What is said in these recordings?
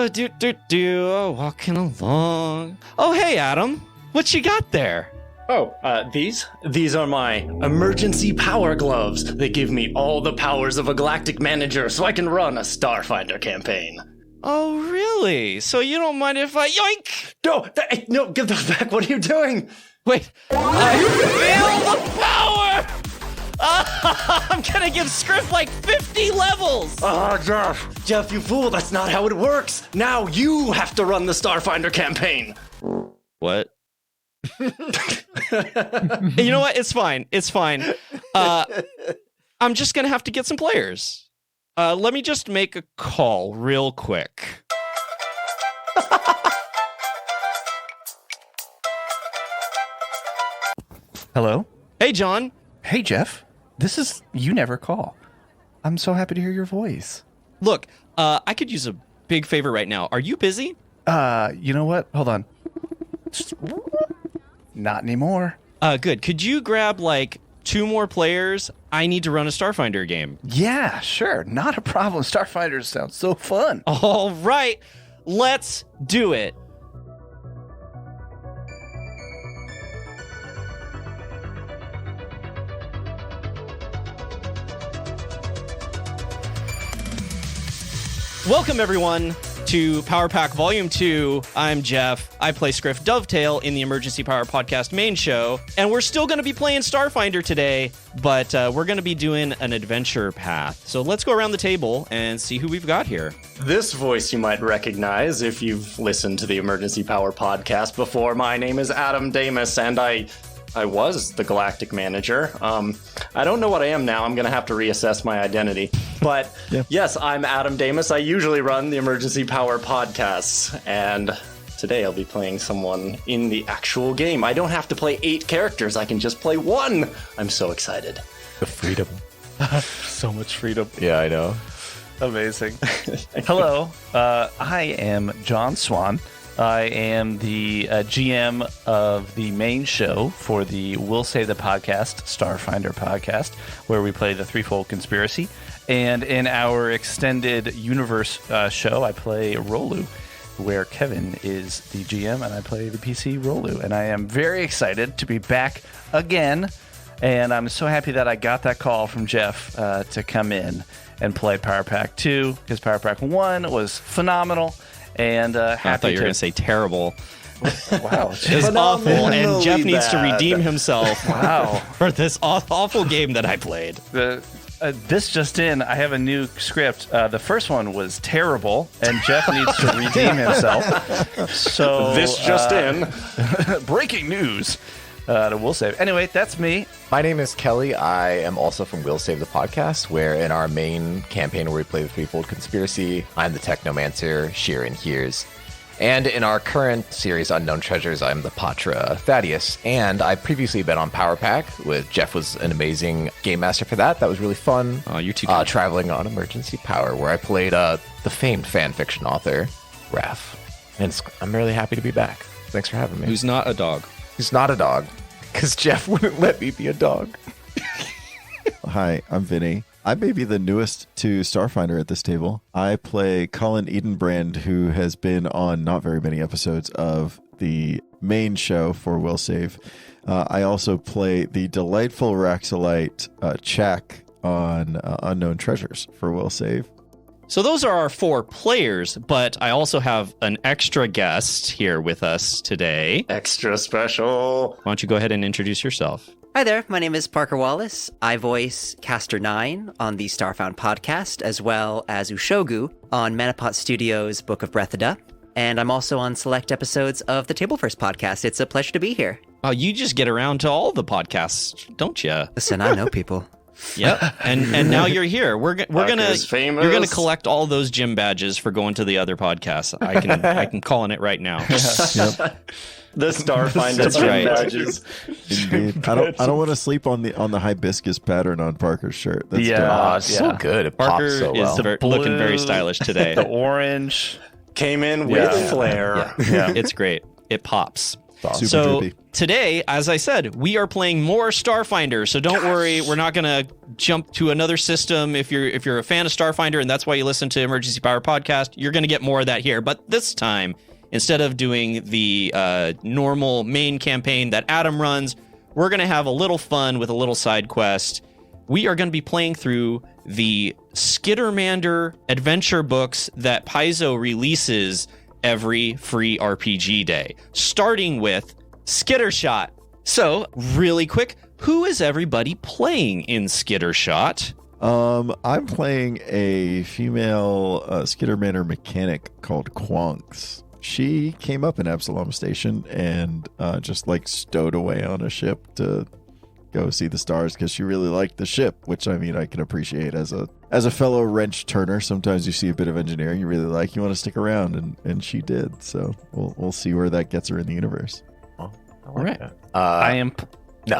Walking along. Oh, hey, Adam. What you got there? Oh, these are my emergency power gloves. They give me all the powers of a Galactic Manager so I can run a Starfinder campaign. Oh, really? So you don't mind if I yoink? No, give those back. What are you doing? Wait, I feel the power! I'm gonna give Scriff like 50 levels! Oh, Jeff, you fool, that's not how it works. Now you have to run the Starfinder campaign. What? You know what? It's fine. I'm just gonna have to get some players. Let me just make a call real quick. Hello? Hey, John. Hey, Jeff. This is You Never Call. I'm so happy to hear your voice. Look, I could use a big favor right now. Are you busy? You know what? Hold on. Not anymore. Good. Could you grab, like, 2 more players? I need to run a Starfinder game. Yeah, sure. Not a problem. Starfinders sounds so fun. All right. Let's do it. Welcome, everyone, to Power Pak Volume 2. I'm Jeff. I play Scriff Dovetail in the Emergency Power Podcast main show. And we're still going to be playing Starfinder today, but we're going to be doing an adventure path. So let's go around the table and see who we've got here. This voice you might recognize if you've listened to the Emergency Power Podcast before. My name is Adam Damas, and I was the Galactic Manager. I don't know what I am now. I'm going to have to reassess my identity. But Yes, I'm Adam Damas. I usually run the Emergency Power Podcasts. And today I'll be playing someone in the actual game. I don't have to play 8 characters. I can just play 1. I'm so excited. The freedom. So much freedom. Yeah, I know. Amazing. Hello. I am Jon Swan. I am the GM of the main show for the We'll Say the Podcast, Starfinder Podcast, where we play the Threefold Conspiracy. And in our extended universe show, I play Rolu, where Kevin is the GM and I play the PC Rolu. And I am very excited to be back again. And I'm so happy that I got that call from Jeff to come in and play Power Pak 2, because Power Pak 1 was phenomenal. And happy I thought you were going to say terrible. Wow. It's awful, and Jeff needs to redeem himself for this awful game that I played. This just in, I have a new script. The first one was terrible, and Jeff needs to redeem himself. So This just in. Breaking news. We'll Save. Anyway, that's me. My name is Kelly. I am also from We'll Save the Podcast, where in our main campaign where we play the Threefold Conspiracy, I'm the Technomancer, Sheeran Hears. And in our current series, Unknown Treasures, I'm the Patra Thaddeus. And I've previously been on Power Pak with Jeff was an amazing game master for that. That was really fun. Oh, you too. Traveling on Emergency Power, where I played the famed fan fiction author, Raph. And I'm really happy to be back. Thanks for having me. Who's not a dog. He's not a dog, because Jeff wouldn't let me be a dog. Hi, I'm Vinnie. I may be the newest to Starfinder at this table. I play Colin Edenbrand, who has been on not very many episodes of the main show for Will Save. I also play the delightful Raxolite Chak on Unknown Treasures for Will Save. So those are our 4 players, but I also have an extra guest here with us today. Extra special. Why don't you go ahead and introduce yourself? Hi there, my name is Parker Wallis. I voice Caster 9 on the Starfound Podcast, as well as Ushogu on Manapot Studios' Book of Breathida. And I'm also on select episodes of the Table First Podcast. It's a pleasure to be here. Oh, you just get around to all the podcasts, don't you? Listen, I know people. Yep, and now you're here. You're gonna collect all those gym badges for going to the other podcasts. I can call on it right now. Yep. The Starfinder That's right. badges. Indeed. I don't want to sleep on the hibiscus pattern on Parker's shirt. That's dope. So good. It Parker pops so well. is looking very stylish today. The orange. Came in with flair. Yeah. It's great. It pops. Super So droopy. today, as I said, we are playing more Starfinder. So don't worry, we're not going to jump to another system. If you're a fan of Starfinder and that's why you listen to Emergency Power Podcast, you're going to get more of that here. But this time, instead of doing the normal main campaign that Adam runs, we're going to have a little fun with a little side quest. We are going to be playing through the Skittermander adventure books that Paizo releases every free RPG day, starting with Skitter Shot. So, really quick, who is everybody playing in Skitter Shot? I'm playing a female Skittermander mechanic called Quonks. She came up in Absalom Station and just like stowed away on a ship to go see the stars because she really liked the ship, which I mean I can appreciate as a fellow wrench turner. Sometimes you see a bit of engineering you really like, you want to stick around, and she did. So we'll see where that gets her in the universe. Well, I like All right. that. I am.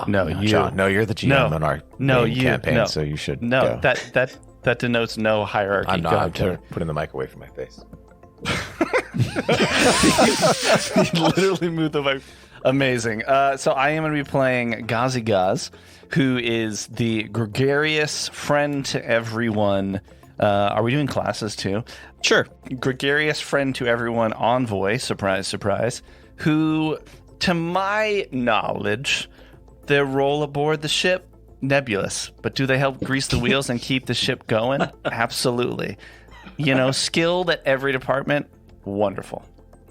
No, you. John. No, you're the GM on our main campaign, no. so you should. No, go. that denotes no hierarchy. I'm Go not. ahead, I'm putting the mic away from my face. He literally moved the mic. Amazing. So I am going to be playing Gazi Gaz, who is the gregarious friend to everyone. Are we doing classes too? Sure. Gregarious friend to everyone envoy, surprise, surprise, who, to my knowledge, their role aboard the ship, nebulous. But do they help grease the wheels and keep the ship going? Absolutely. You know, skilled at every department, wonderful.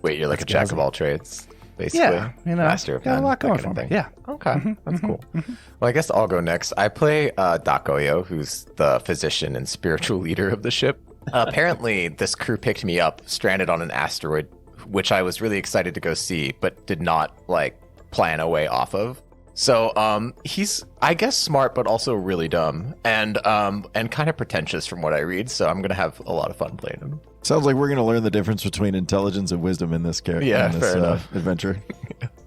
Wait, you're like a jack of all trades, basically. Yeah, you know, Master of got a none, lot that going kind of for me. thing. Yeah. Okay, that's cool. Well, I guess I'll go next. I play Dakoyo, who's the physician and spiritual leader of the ship. Apparently, this crew picked me up stranded on an asteroid, which I was really excited to go see, but did not plan a way off of. So he's, I guess, smart, but also really dumb and kind of pretentious from what I read. So I'm gonna have a lot of fun playing him. Sounds like we're going to learn the difference between intelligence and wisdom in this character. Yeah, in this, fair enough. Adventure.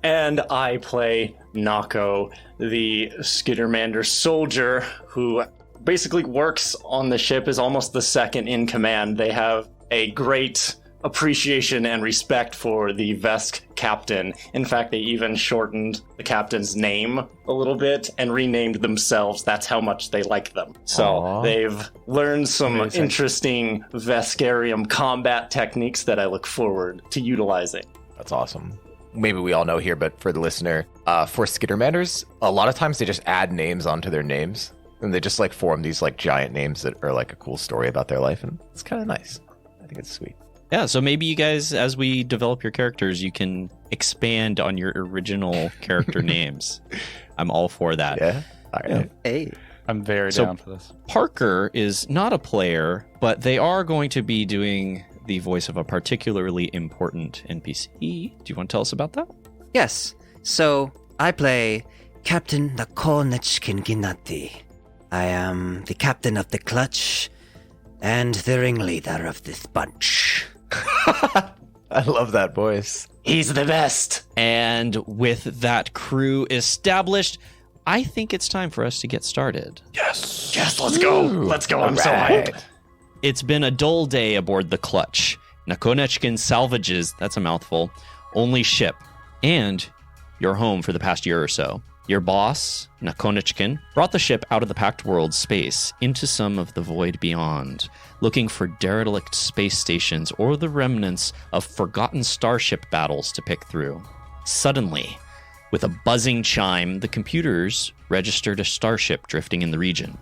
And I play Nako, the Skittermander soldier who basically works on the ship, is almost the second in command. They have a great appreciation and respect for the Vesk captain. In fact, they even shortened the captain's name a little bit and renamed themselves. That's how much they like them. So Aww. they've learned some interesting Veskarium combat techniques that I look forward to utilizing. That's awesome. Maybe we all know here, but for the listener, for Skittermanders, a lot of times they just add names onto their names. And they just form these giant names that are a cool story about their life. And it's kind of nice. I think it's sweet. Yeah, so maybe you guys, as we develop your characters, you can expand on your original character names. I'm all for that. Yeah. All right. Hey. I'm very down for this. Parker is not a player, but they are going to be doing the voice of a particularly important NPC. Do you want to tell us about that? Yes. So I play Captain Nakonechkin Ginati. I am the captain of the clutch and the ringleader of this bunch. I love that voice. He's the best. And with that crew established, I think it's time for us to get started. Yes, let's go. Let's go. I'm so hyped. It's been a dull day aboard the Clutch. Nakonechkin salvages, that's a mouthful, only ship, and your home for the past year or so. Your boss, Nakonechkin, brought the ship out of the Packed World's space into some of the void beyond, looking for derelict space stations or the remnants of forgotten starship battles to pick through. Suddenly, with a buzzing chime, the computers registered a starship drifting in the region.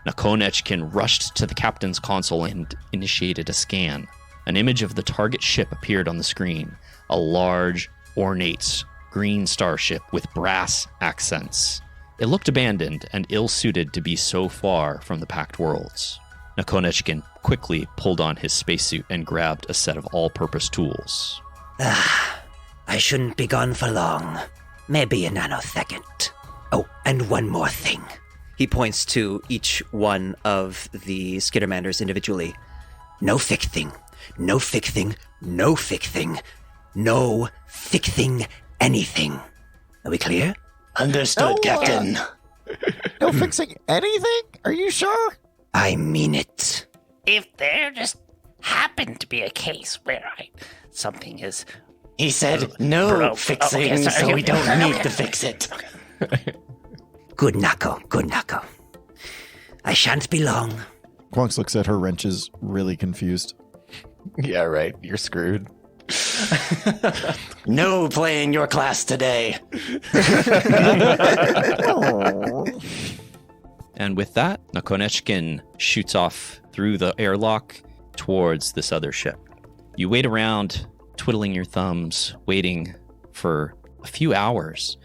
Nakonechkin rushed to the captain's console and initiated a scan. An image of the target ship appeared on the screen, a large, ornate, green starship with brass accents. It looked abandoned and ill-suited to be so far from the Packed Worlds. Nakonechkin quickly pulled on his spacesuit and grabbed a set of all-purpose tools. I shouldn't be gone for long. Maybe a nanosecond. Oh, and one more thing. He points to each one of the Skittermanders individually. No fixing. No fixing. No fixing. No fixing anything. Are we clear? Understood, Captain. No fixing anything? Are you sure? I mean it. If there just happened to be a case where something is He said no fixing, so we don't need to fix it. Good knuckle, good knuckle. I shan't be long. Quonks looks at her wrenches, really confused. Yeah, right. You're screwed. No playing your class today. And with that, Nakonechkin shoots off through the airlock towards this other ship. You wait around, twiddling your thumbs, waiting for a few hours.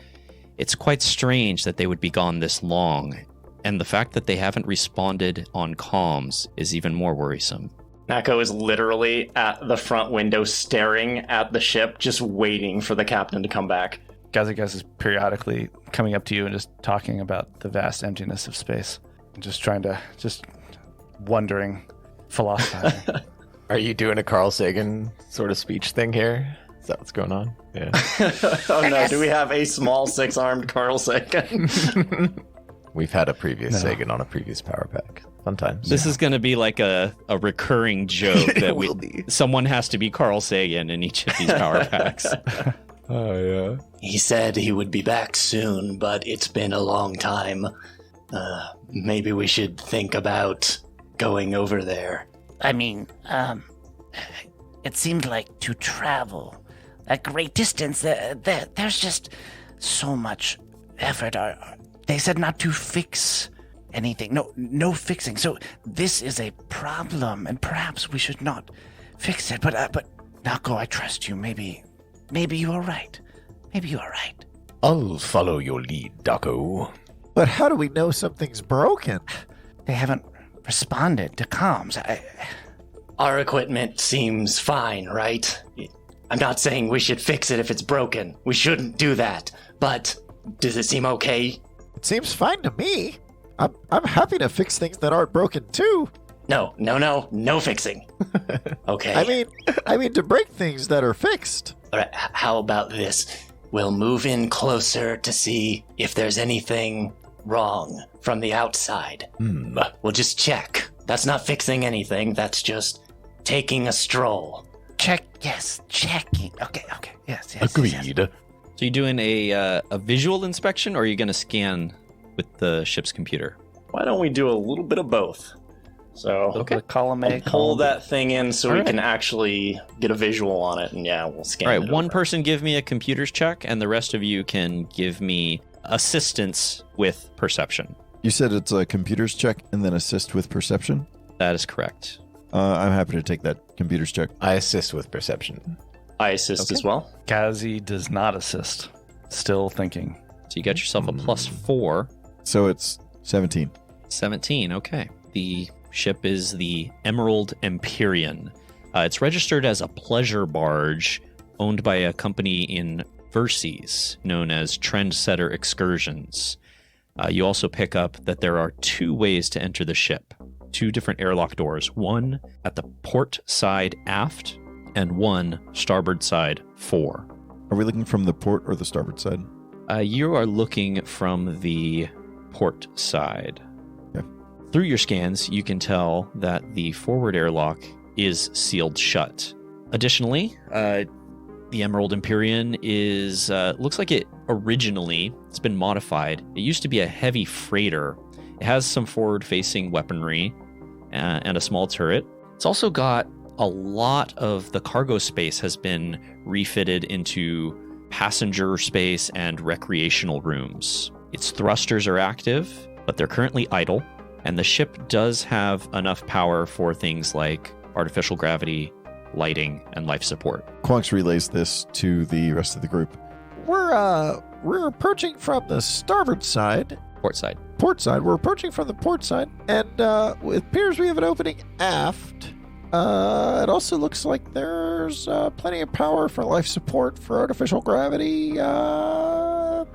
It's quite strange that they would be gone this long, and the fact that they haven't responded on comms is even more worrisome. Nako is literally at the front window staring at the ship, just waiting for the captain to come back. Gazagas is periodically coming up to you and just talking about the vast emptiness of space. And just wondering, philosophizing. Are you doing a Carl Sagan sort of speech thing here? Is that what's going on? Yeah. Oh no, do we have a small six-armed Carl Sagan? We've had a previous Sagan on a previous Power Pack. Fun times. This is going to be like a recurring joke that someone has to be Carl Sagan in each of these power packs. Oh, yeah. He said he would be back soon, but it's been a long time. Maybe we should think about going over there. I mean, it seemed like to travel a great distance, there's just so much effort. They said not to fix anything. No fixing. So this is a problem, and perhaps we should not fix it. But Nako, I trust you. Maybe you are right. Maybe you are right. I'll follow your lead, Dako. But how do we know something's broken? They haven't responded to comms. Our equipment seems fine, right? I'm not saying we should fix it if it's broken. We shouldn't do that. But does it seem okay? It seems fine to me. I'm happy to fix things that aren't broken too. No fixing. Okay. I mean to break things that are fixed. All right, how about this? We'll move in closer to see if there's anything wrong from the outside. We'll just check. That's not fixing anything. That's just taking a stroll. Checking. Okay. Yes. Agreed. Yes. So you doing a visual inspection, or are you going to scan with the ship's computer? Why don't we do a little bit of both? So Okay. Column A, I'll pull column B. that thing in so All we right. can actually get a visual on it, and we'll scan All it right, one over. person give me a computer's check, and the rest of you can give me assistance with perception. You said it's a computer's check and then assist with perception? That is correct. I'm happy to take that computer's check. I assist with perception. I assist as well. Gazi does not assist. Still thinking. So you got yourself a +4. So it's 17. 17, okay. The ship is the Emerald Empyrean. It's registered as a pleasure barge owned by a company in Verces known as Trendsetter Excursions. You also pick up that there are 2 ways to enter the ship. 2 different airlock doors. One at the port side aft and one starboard side fore. Are we looking from the port or the starboard side? You are looking from the port side. Okay. Through your scans, you can tell that the forward airlock is sealed shut. Additionally, the Emerald Empyrean is looks like it's been modified. It used to be a heavy freighter. It has some forward-facing weaponry and a small turret. It's also got a lot of the cargo space has been refitted into passenger space and recreational rooms. Its thrusters are active, but they're currently idle, and the ship does have enough power for things like artificial gravity, lighting, and life support. Quonks relays this to the rest of the group. We're approaching from the starboard side. Port side. Port side. We're approaching from the port side, and it appears we have an opening aft. It also looks like there's plenty of power for life support for artificial gravity. Not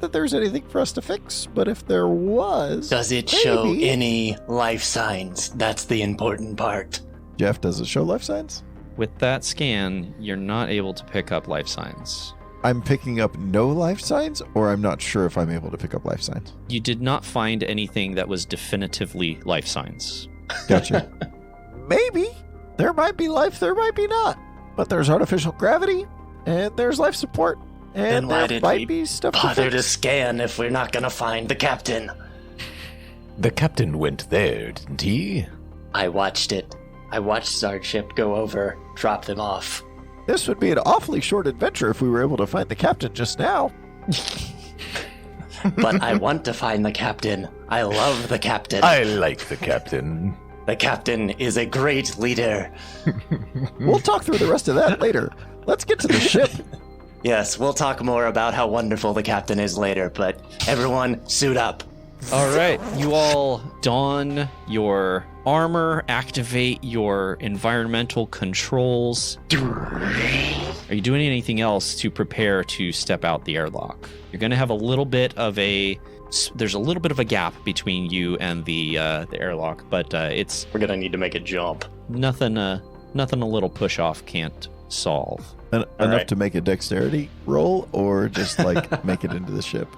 that there's anything for us to fix, but if there was, Does it maybe. show any life signs? That's the important part. Jeff, does it show life signs? With that scan, you're not able to pick up life signs. I'm picking up no life signs, or I'm not sure if I'm able to pick up life signs. You did not find anything that was definitively life signs. Gotcha. Maybe there might be life, there might be not. But there's artificial gravity, and there's life support, Then and why there did might we be stuff to bother to fix. scan if we're not gonna find the captain? The captain went there, didn't he? I watched it. I watched our ship go over, drop them off. This would be an awfully short adventure if we were able to find the captain just now. But I want to find the captain. I love the captain. I like the captain. The captain is a great leader. We'll talk through the rest of that later. Let's get to the ship. Yes, we'll talk more about how wonderful the captain is later, but everyone, suit up. All right, you all don your armor, activate your environmental controls. Are you doing anything else to prepare to step out the airlock? You're going to have a little bit of there's a little bit of a gap between you and the airlock, but it's We're gonna need to make a jump. nothing a little push off can't solve. Enough right. to make a dexterity roll, or just like make it into the ship?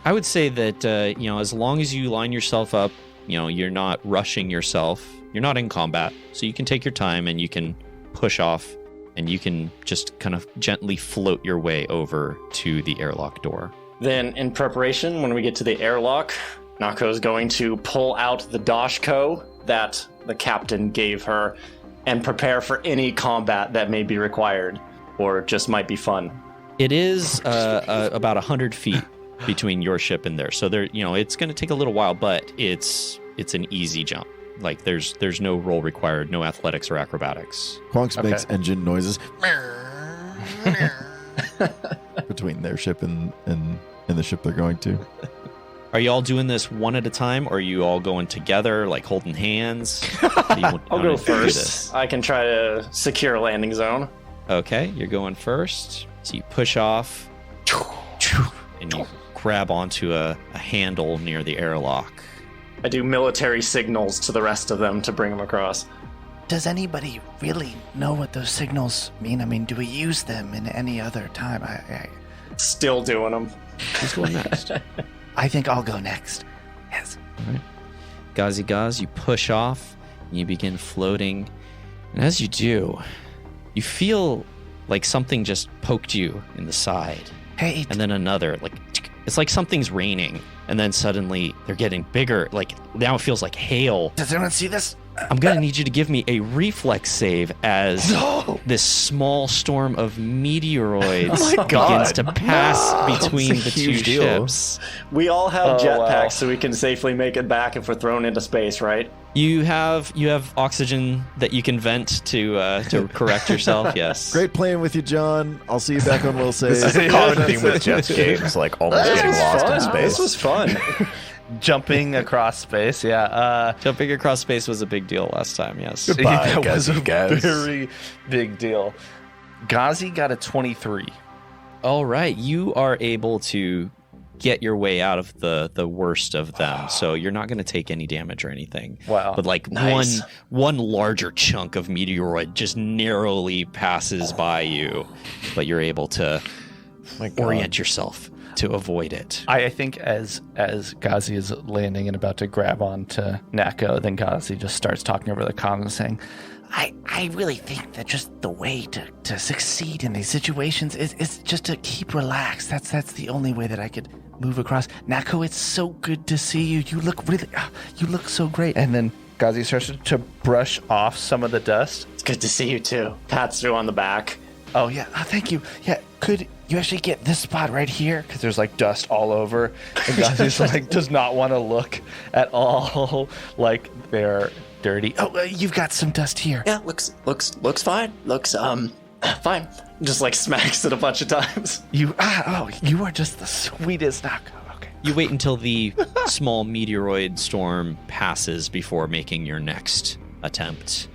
I would say that, as long as you line yourself up, you're not rushing yourself. You're not in combat. So you can take your time and you can push off and you can just kind of gently float your way over to the airlock door. Then, in preparation, when we get to the airlock, Nako's going to pull out the Dashko that the captain gave her and prepare for any combat that may be required or just might be fun. It is about 100 feet between your ship and theirs. So there, it's going to take a little while, but it's an easy jump. Like there's no roll required, no athletics or acrobatics. Quonks makes engine noises between their ship and the ship they're going to. Are you all doing this one at a time, or are you all going together, like holding hands? I'll go first. I can try to secure a landing zone. Okay, you're going first. So you push off, and you grab onto a handle near the airlock. I do military signals to the rest of them to bring them across. Does anybody really know what those signals mean? I mean, do we use them in any other time? Still doing them. Who's going next? I think I'll go next. Yes. All right. Gazi Gaz, you push off, and you begin floating. And as you do, you feel like something just poked you in the side. Hey, And then another, like, it's like something's raining. And then suddenly they're getting bigger. Like, now it feels like hail. does anyone see this? I'm going to need you to give me a reflex save as this small storm of meteoroids begins to pass between the two huge deal. ships. We all have Oh, jetpacks, wow. so we can safely make it back if we're thrown into space, right? You have oxygen that you can vent to correct yourself. Yes. Great playing with you, John. I'll see you back on Will Save. This is the common thing with Jets games, like almost getting lost in space. This was fun. Jumping across space, yeah. Jumping across space was a big deal last time. Yes. Goodbye, that was a Gazi Gaz. very big deal. Gazi got a 23. All right, you are able to get your way out of the worst of them, so you're not going to take any damage or anything. Wow. But like Nice. one larger chunk of meteoroid just narrowly passes by you, but you're able to orient yourself to avoid it. I think as Gazi is landing and about to grab on to Nako, then Gazi just starts talking over the comms and saying, I really think that just the way to succeed in these situations is just to keep relaxed. That's the only way that I could move across. Nako, it's so good to see you. You look so great. and then Gazi starts to brush off some of the dust. It's good to see you too. Pats you on the back. Oh, yeah. Oh, thank you. Yeah. Could you actually get this spot right here? Because there's like dust all over. And Gazi's like does not want to look at all like they're dirty. Oh, you've got some dust here. Yeah, looks fine. Looks fine. Just like smacks it a bunch of times. You are just the sweetest Nako. Okay. You wait until the small meteoroid storm passes before making your next attempt.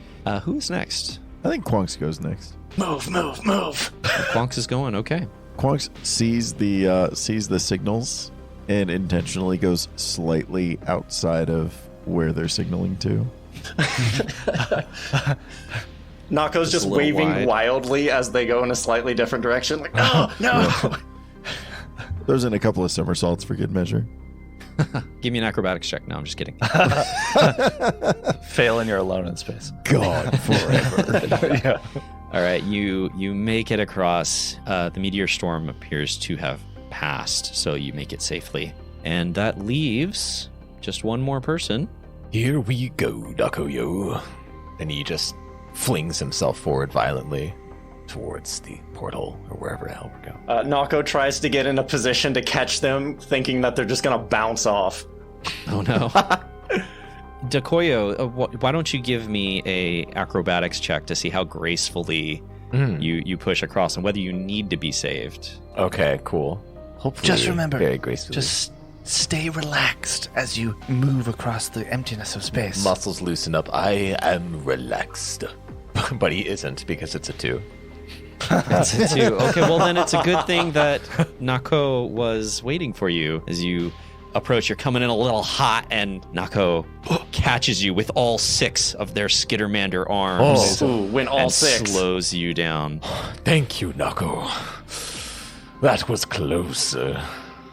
Who's next? I think Quonks goes next. Move. Quonks is going. Okay. Quonks sees the signals and intentionally goes slightly outside of where they're signaling to. Nako's just a little waving wide. wildly as they go in a slightly different direction. Like, no. Throws in a couple of somersaults for good measure. Give me an acrobatics check. No, I'm just kidding. Fail and you're alone in space. God, forever. Yeah. All right, you make it across. The meteor storm appears to have passed, so you make it safely. And that leaves just one more person. Here we go, Nakoyo. And he just flings himself forward violently towards the portal or wherever the hell we're going. Nako tries to get in a position to catch them, thinking that they're just going to bounce off. Oh, no. Dakoyo, why don't you give me a acrobatics check to see how gracefully you push across and whether you need to be saved. Okay, cool. Hopefully, Just remember, very gracefully. just stay relaxed as you move across the emptiness of space. Muscles loosen up. I am relaxed. But he isn't because it's a 2. That's a 2. Okay, well then it's a good thing that Nako was waiting for you as you approach. You're coming in a little hot, and Nako catches you with all 6 of their Skittermander arms. Ooh, win all and 6. slows you down. Thank you, Nako. That was close. Of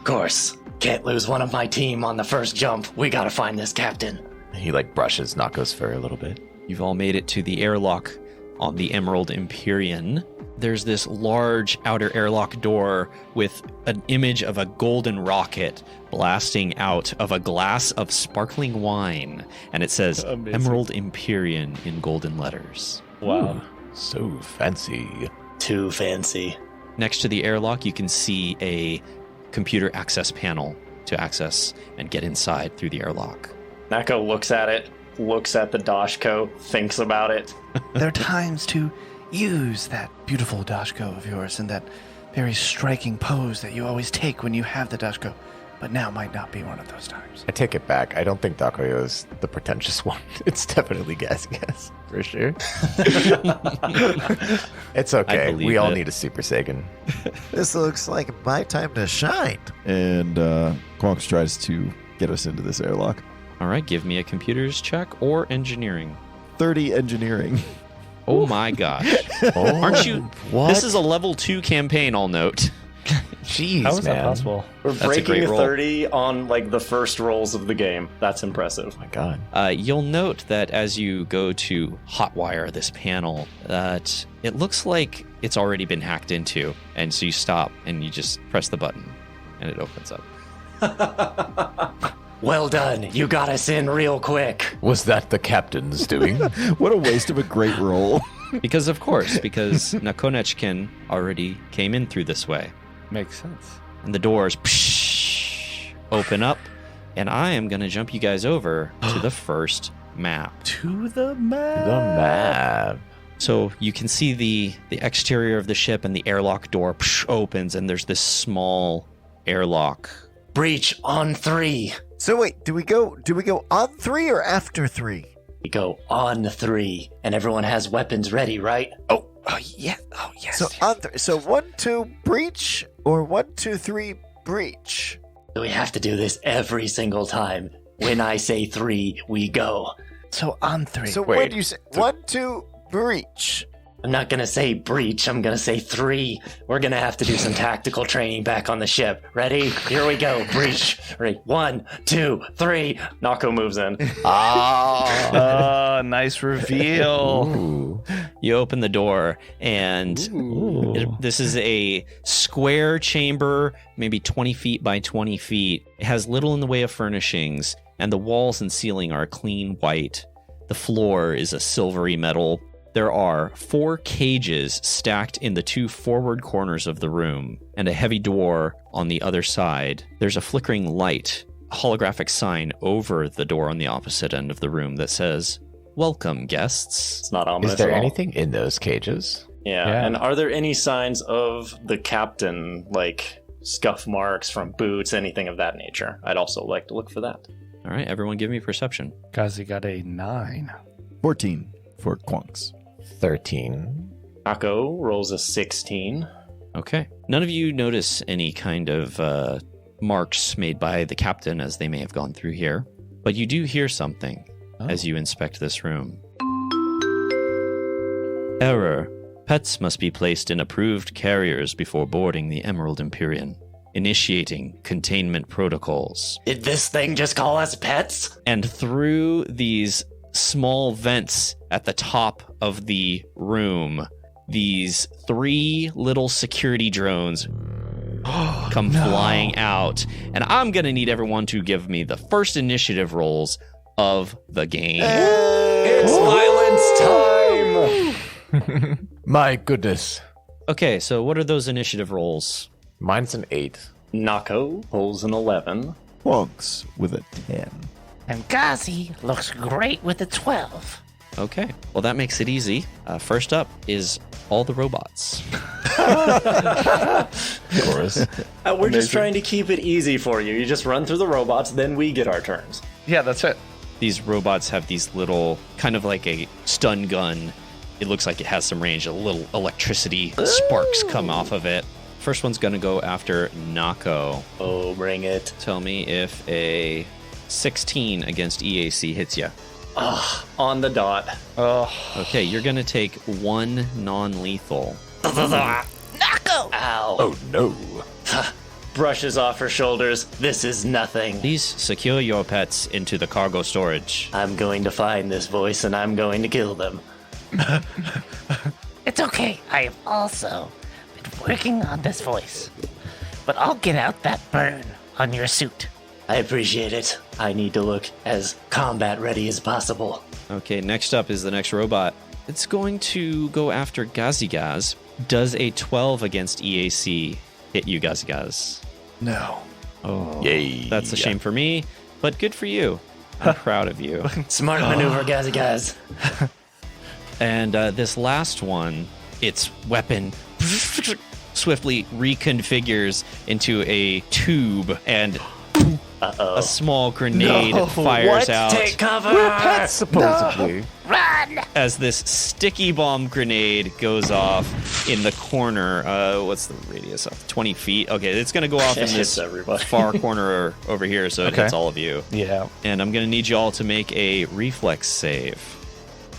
course. Can't lose one of my team on the first jump. We gotta find this captain. He brushes Nako's fur a little bit. You've all made it to the airlock on the Emerald Empyrean. There's this large outer airlock door with an image of a golden rocket blasting out of a glass of sparkling wine. And it says Emerald Empyrean in golden letters. Wow. Ooh, so fancy. Too fancy. Next to the airlock, you can see a computer access panel to access and get inside through the airlock. Nako looks at it, looks at the Dashko, thinks about it. There are times to use that beautiful Dashko of yours and that very striking pose that you always take when you have the Dashko, but now might not be one of those times. I take it back. I don't think Dakoyo is the pretentious one. It's definitely Gas, for sure. It's okay. We all need a Super Saiyan. This looks like my time to shine. And Quonks tries to get us into this airlock. All right, give me a computers check or engineering. 30 engineering. Oh my gosh. Aren't you? What? This is a level 2 campaign, I'll note. Jeez, How is man. that possible? We're That's a breaking great a roll. 30 on the first rolls of the game. That's impressive. Oh my god. You'll note that as you go to hotwire this panel, that it looks like it's already been hacked into. And so you stop and you just press the button and it opens up. Well done. You got us in real quick. Was that the captain's doing? What a waste of a great roll. Because Nakonechkin already came in through this way. Makes sense. And the doors open up, and I am going to jump you guys over to the first map. To the map. The map. So you can see the exterior of the ship, and the airlock door opens, and there's this small airlock. Breach on 3. So wait, do we go on 3 or after 3? We go on 3, and everyone has weapons ready, right? Oh, yeah. Oh, yes. So on so 1, 2 breach or 1, 2, 3 breach. We have to do this every single time. When I say 3, we go. So on 3. So Wait, when do you say 1, 2 breach? I'm not going to say breach. I'm going to say 3. We're going to have to do some tactical training back on the ship. Ready? Here we go. Breach. Ready? 1, 2, 3. Nako moves in. Oh, nice reveal. Ooh. You open the door, and this is a square chamber, maybe 20 feet by 20 feet. It has little in the way of furnishings, and the walls and ceiling are clean white. The floor is a silvery metal. There are 4 cages stacked in the 2 forward corners of the room, and a heavy door on the other side. There's a flickering light, a holographic sign over the door on the opposite end of the room that says, "Welcome, guests." It's not ominous Is there at all. anything in those cages? Yeah. Yeah. And are there any signs of the captain, like scuff marks from boots, anything of that nature? I'd also like to look for that. All right, everyone give me perception. Kazi got a 9. 14 for Quonks. 13. Nako rolls a 16. Okay. None of you notice any kind of marks made by the captain as they may have gone through here, but you do hear something as you inspect this room. Error. Pets must be placed in approved carriers before boarding the Emerald Empyrean. Initiating containment protocols. Did this thing just call us pets? And through these small vents at the top of the room, these 3 little security drones come flying out. And I'm going to need everyone to give me the first initiative rolls of the game. It's violence time! My goodness. Okay, so what are those initiative rolls? Mine's an 8. Nako pulls an 11. Wonks with a 10. And Gazi looks great with a 12. Okay, well, that makes it easy. First up is all the robots. Of course. We're just trying to keep it easy for you. You just run through the robots, then we get our turns. Yeah, that's it. These robots have these little, kind of like a stun gun. It looks like it has some range. A little electricity sparks come off of it. First one's going to go after Nako. Oh, bring it. Tell me if a 16 against EAC hits you. On the dot. Okay, you're going to take 1 non-lethal. Nako! Ow. Oh, no. Brushes off her shoulders. This is nothing. Please secure your pets into the cargo storage. I'm going to find this voice and I'm going to kill them. It's okay. I have also been working on this voice. But I'll get out that burn on your suit. I appreciate it. I need to look as combat ready as possible. Okay, next up is the next robot. It's going to go after Gazigaz. Does a 12 against EAC hit you, Gazigaz? No. Oh, Yay. that's a shame for me, but good for you. I'm proud of you. Smart maneuver, guys. And this last one, its weapon swiftly reconfigures into a tube, and a small grenade fires out. Take cover! We're pets, supposedly. Run! As this sticky bomb grenade goes off in the corner. What's the radius of 20 feet? Okay, it's going to go off in this everybody. far corner over here, so it hits all of you. Yeah. And I'm going to need you all to make a reflex save.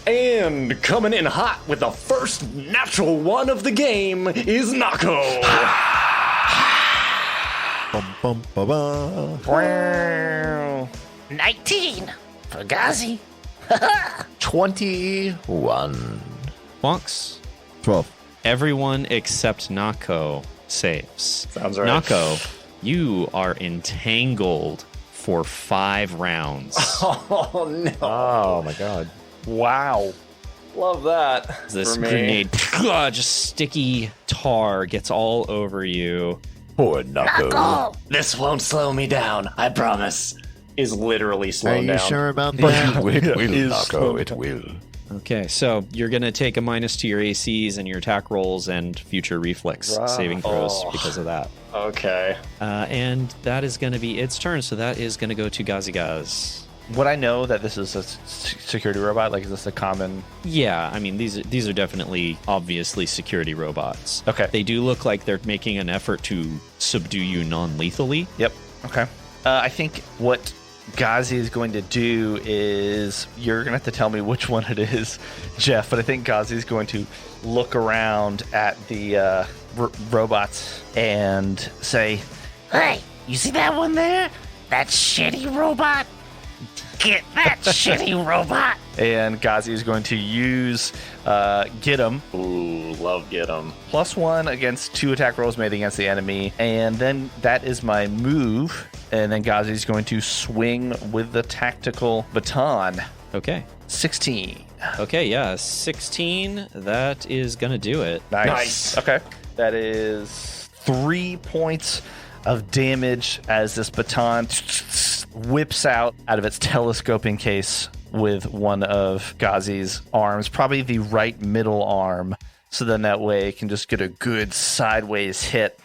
And coming in hot with the first natural one of the game is Nako. Bum, bum, ba, ba. 19 for Gazi. 21. Wonks. 12. Everyone except Nako saves. Sounds right. Nako, you are entangled for 5 rounds. Oh, no. Oh, my God. Wow. Love that. This for me. grenade, just sticky tar gets all over you. Poor Nako. Nako! This won't slow me down, I promise. Is literally Are slowed you down. sure about But that? it will, Nako. It will. Okay, so you're going to take a minus to your ACs and your attack rolls and future reflex saving throws because of that. Okay. And that is going to be its turn, so that is going to go to Gazigaz. Would I know that this is a security robot? Like, is this a common... Yeah, I mean, these are definitely, obviously, security robots. Okay. They do look like they're making an effort to subdue you non-lethally. Yep. Okay. I think what Gazi is going to do is... You're going to have to tell me which one it is, Jeff, but I think Gazi is going to look around at the robots and say, Hey, you see that one there? That shitty robot? Get that shitty robot! and Gazi is going to use Get 'em. Ooh, love get 'em. +1 against 2 attack rolls made against the enemy. And then that is my move. And then Gazi is going to swing with the tactical baton. Okay. 16. Okay, yeah, 16. That is going to do it. Nice. Okay. That is 3 points of damage as this baton whips out of its telescoping case with one of Gazi's arms, probably the right middle arm. So then that way it can just get a good sideways hit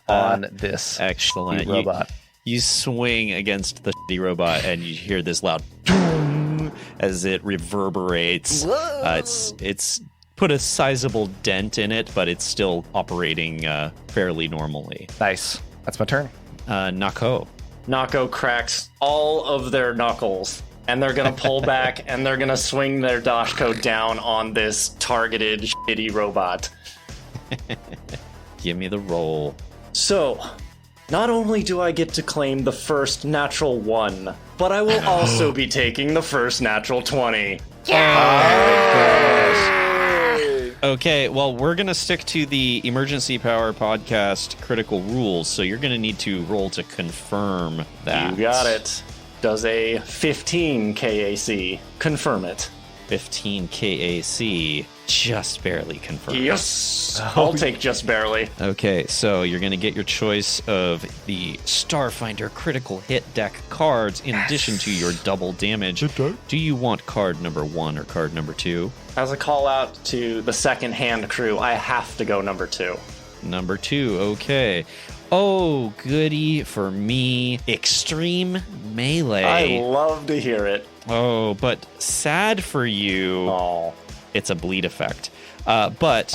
on this Excellent. shitty robot. You swing against the shitty robot and you hear this loud doom as it reverberates. It's put a sizable dent in it, but it's still operating fairly normally. Nice. That's my turn. Nako. Nako cracks all of their knuckles, and they're gonna pull back, and they're gonna swing their Dashko down on this targeted shitty robot. Give me the roll. So, not only do I get to claim the first natural 1, but I will also be taking the first natural 20. Okay, well, we're going to stick to the Emergency Power Podcast critical rules, so you're going to need to roll to confirm that. You got it. Does a 15 KAC confirm it? 15 KAC just barely confirmed. Yes! I'll take just barely. Okay, so you're going to get your choice of the Starfinder critical hit deck cards in addition to your double damage. Do you want card number 1 or card number 2? As a call out to the second hand crew, I have to go number 2. Number 2, okay. Oh, goody for me. Extreme Melee. I love to hear it. Oh, but sad for you. Oh. It's a bleed effect. But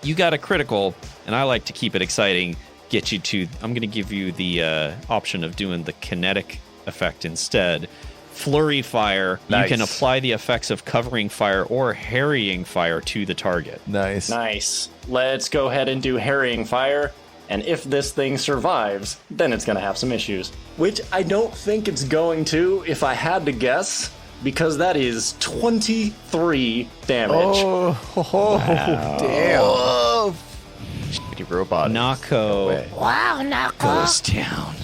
you got a critical, and I like to keep it exciting. Get you to, I'm going to give you the option of doing the kinetic effect instead. Flurry fire. Nice. You can apply the effects of covering fire or harrying fire to the target. Nice. Nice. Let's go ahead and do harrying fire. And if this thing survives, then it's going to have some issues. Which I don't think it's going to, if I had to guess, because that is 23 damage. Damn. Shitty robot. Nako. Wow, Nako. Goes down.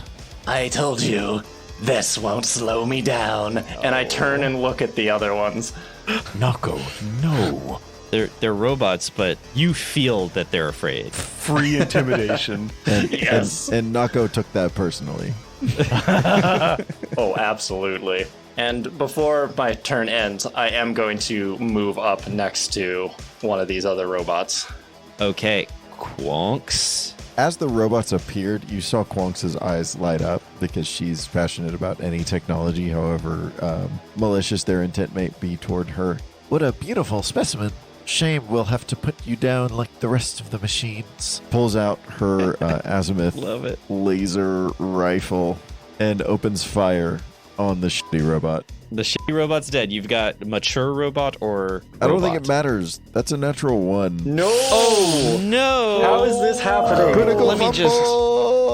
I told you, this won't slow me down. And I turn and look at the other ones. Nako, no. They're robots, but you feel that they're afraid. Free intimidation. Yes. And Nako took that personally. Oh, absolutely. And before my turn ends, I am going to move up next to one of these other robots. Okay, Quonks. As the robots appeared, you saw Quonks' eyes light up because she's passionate about any technology, however malicious their intent may be toward her. What a beautiful specimen. Shame we'll have to put you down like the rest of the machines. Pulls out her azimuth Love it. laser rifle and opens fire on the shitty robot. The shitty robot's dead. You've got mature robot or I don't think robot. it matters. That's a natural 1. No! Oh, no. How is this happening? Critical Let me fumble! just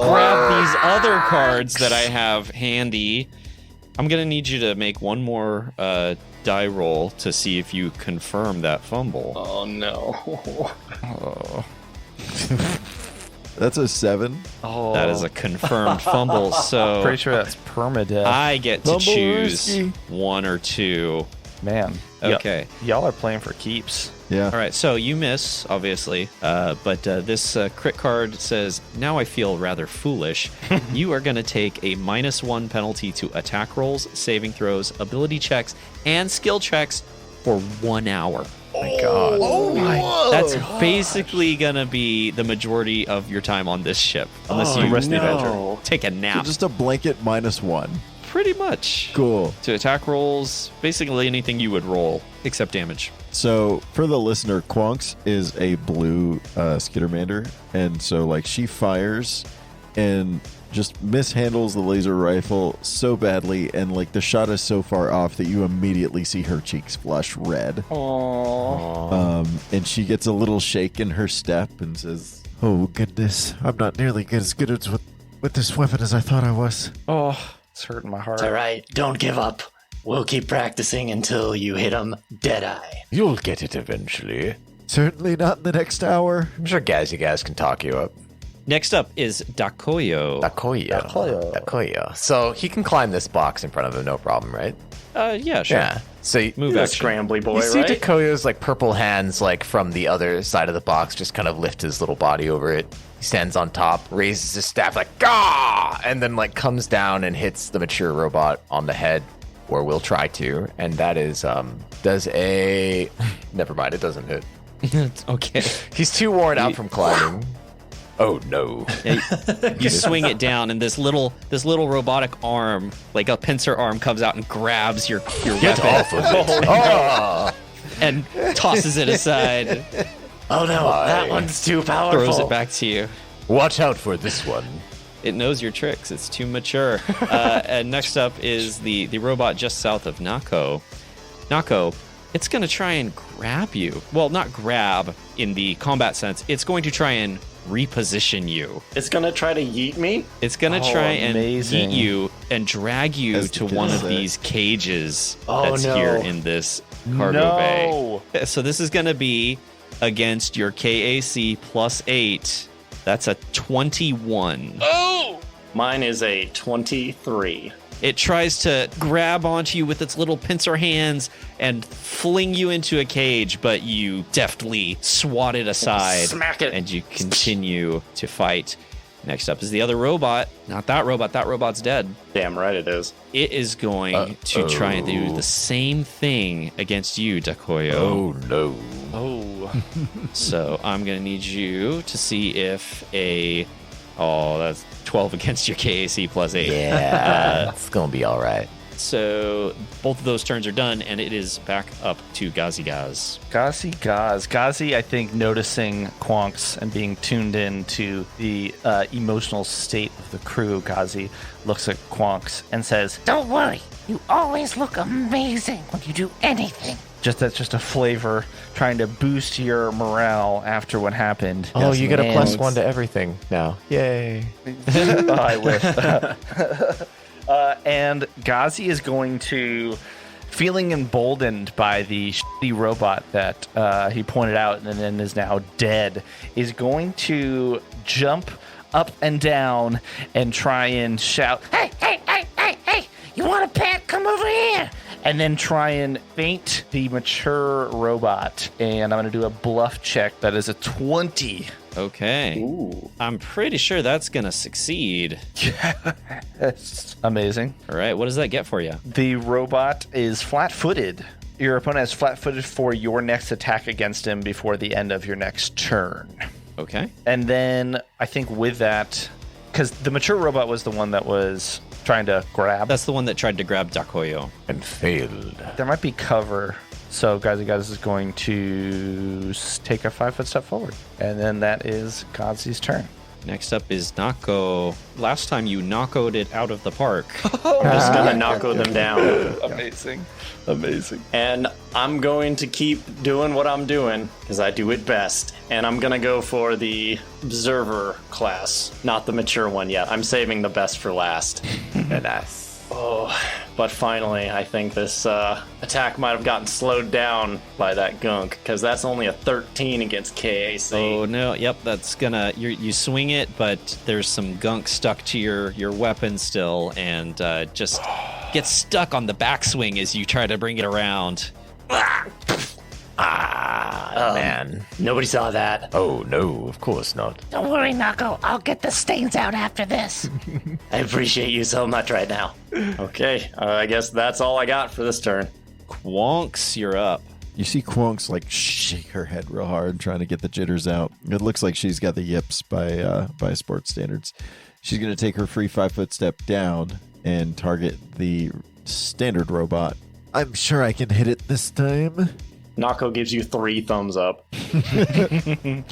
grab these other cards that I have handy. I'm going to need you to make one more die roll to see if you confirm that fumble. Oh, no. That's a 7. Oh, That is a confirmed fumble. So pretty sure that's permadeath. I get to Fumble choose risky. 1 or 2. Man. Okay. Y'all are playing for keeps. Yeah. All right, so you miss, obviously, but this crit card says, now I feel rather foolish. You are going to take a -1 penalty to attack rolls, saving throws, ability checks, and skill checks for 1 hour. My God. That's basically going to be the majority of your time on this ship, unless you rest the adventure. take a nap. Just a blanket -1. Pretty much. Cool. To attack rolls, basically anything you would roll, except damage. So for the listener, Quonks is a blue Skittermander, and so like she fires and just mishandles the laser rifle so badly, and like the shot is so far off that you immediately see her cheeks flush red. And she gets a little shake in her step and says, Oh, goodness. I'm not nearly as good with this weapon as I thought I was. Oh, it's hurting my heart. It's all right. Don't give up. We'll keep practicing until you hit him dead-eye. You'll get it eventually. Certainly not in the next hour. I'm sure Gazzy Gaz can talk you up. Next up is Dakoyo. Dakoyo. So he can climb this box in front of him, no problem, right? Yeah, sure. Yeah. So Move He's a action. scrambly boy, you see right? Dakoyo's like purple hands, like from the other side of the box, just kind of lift his little body over it. He stands on top, raises his staff like "Gah!" and then like comes down and hits the mature robot on the head, or will try to, and that is does a never mind, it doesn't hit. Okay. He's too worn out from climbing. Oh no! You swing it down, and this little robotic arm, like a pincer arm, comes out and grabs your Get weapon off of it! Oh! and tosses it aside, Oh no, that one's too powerful. throws it back to you. Watch out for this one. It knows your tricks. It's too mature. And next up is the robot just south of Nako. Nako, it's going to try and grab you. Well, not grab in the combat sense. It's going to try and reposition you. It's gonna try to yeet me? It's going to try and amazing. eat you and drag you As the to kids one of say. these cages Oh, that's no. here in this cargo bay. So this is going to be against your KAC +8. That's a 21. Oh! Mine is a 23. It tries to grab onto you with its little pincer hands and fling you into a cage, but you deftly swat it aside. Smack it. And you continue to fight. Next up is the other robot. Not that robot. That robot's dead. Damn right it is. It is going to try and do the same thing against you, Dakoyo. Oh, no. Oh. So I'm going to need you to see if a... Oh, that's 12 against your KAC +8. Yeah, it's going to be all right. So both of those turns are done, and it is back up to Gazi Gaz. Gazi, I think, noticing Quonks and being tuned in to the emotional state of the crew, Gazi looks at Quonks and says, Don't worry. You always look amazing when you do anything. that's just a flavor, trying to boost your morale after what happened. Oh, you get a And- +1 to everything now. Yay. Oh, I wish. And Gazi is going to, feeling emboldened by the shitty robot that he pointed out and then is now dead, is going to jump up and down and try and shout, Hey, hey, hey, hey, hey! You want a pet? Come over here! and then try and feint the mature robot. And I'm going to do a bluff check. That is a 20. Okay. Ooh. I'm pretty sure that's going to succeed. That's amazing. All right. What does that get for you? The robot is flat-footed. Your opponent is flat-footed for your next attack against him before the end of your next turn. Okay. And then I think with that, because the mature robot was the one that was trying to grab. That's the one that tried to grab Dakoyo. And failed. There might be cover. So Guys is going to take a 5-foot step forward. And then that is Gazi's turn. Next up is Nako. Last time you knockoed it out of the park. I'm just going to knocko them down. Amazing. Amazing. And I'm going to keep doing what I'm doing, because I do it best. And I'm going to go for the Observer class, not the mature one yet. I'm saving the best for last. Nice. Oh, but finally, I think this attack might have gotten slowed down by that gunk, because that's only a 13 against KAC. Oh, no. Yep, that's gonna... You swing it, but there's some gunk stuck to your weapon still, and just gets stuck on the backswing as you try to bring it around. Man. Nobody saw that. Oh, no, of course not. Don't worry, Nako. I'll get the stains out after this. I appreciate you so much right now. Okay, I guess that's all I got for this turn. Quonks, you're up. You see Quonks like shake her head real hard, trying to get the jitters out. It looks like she's got the yips by sports standards. She's going to take her free 5-foot step down and target the standard robot. I'm sure I can hit it this time. Nako gives you 3 thumbs up. 18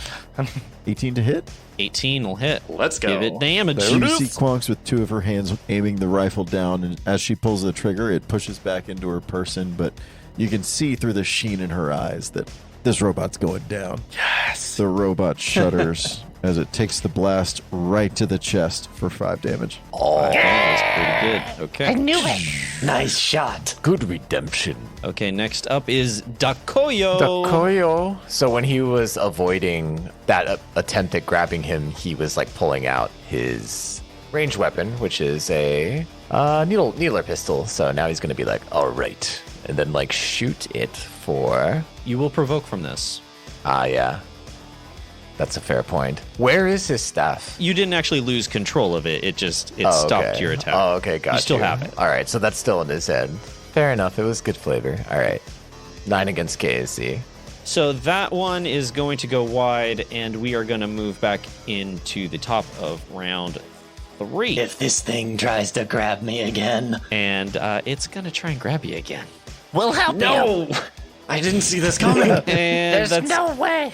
to hit. 18 will hit. Let's go. Give it damage. You see Quonks with 2 of her hands aiming the rifle down, and as she pulls the trigger, it pushes back into her person, but you can see through the sheen in her eyes that this robot's going down. Yes. The robot shudders as it takes the blast right to the chest for 5 damage. That's pretty good. Okay. I knew it. Nice shot. Good redemption. Okay, next up is Dakoyo. Dakoyo. So when he was avoiding that attempt at grabbing him, he was like pulling out his ranged weapon, which is a needler pistol. So now he's going to be like, all right. And then like shoot it for... You will provoke from this. Yeah. That's a fair point. Where is his staff? You didn't actually lose control of it. It Oh, stopped okay. your attack. Oh, okay, got You still have it. All right, so that's still in his head. Fair enough. It was good flavor. All right. 9 against KSC. So that one is going to go wide, and we are going to move back into the top of round 3. If this thing tries to grab me again. And it's going to try and grab you again. We'll help you. No! I didn't see this coming. And There's no way.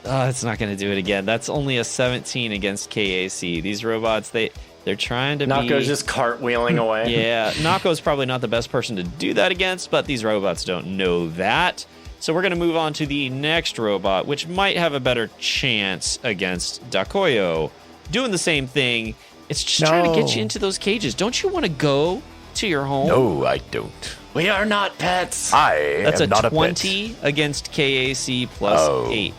it's not going to do it again. That's only a 17 against KAC. These robots, they're trying to Nako's just cartwheeling away. Yeah, Nako's probably not the best person to do that against, but these robots don't know that. So we're going to move on to the next robot, which might have a better chance against Dakoyo. Doing the same thing. It's just trying to get you into those cages. Don't you want to go to your home? No, I don't. We are not pets. That's am not a a 20 pet. against KAC plus Oh. 8.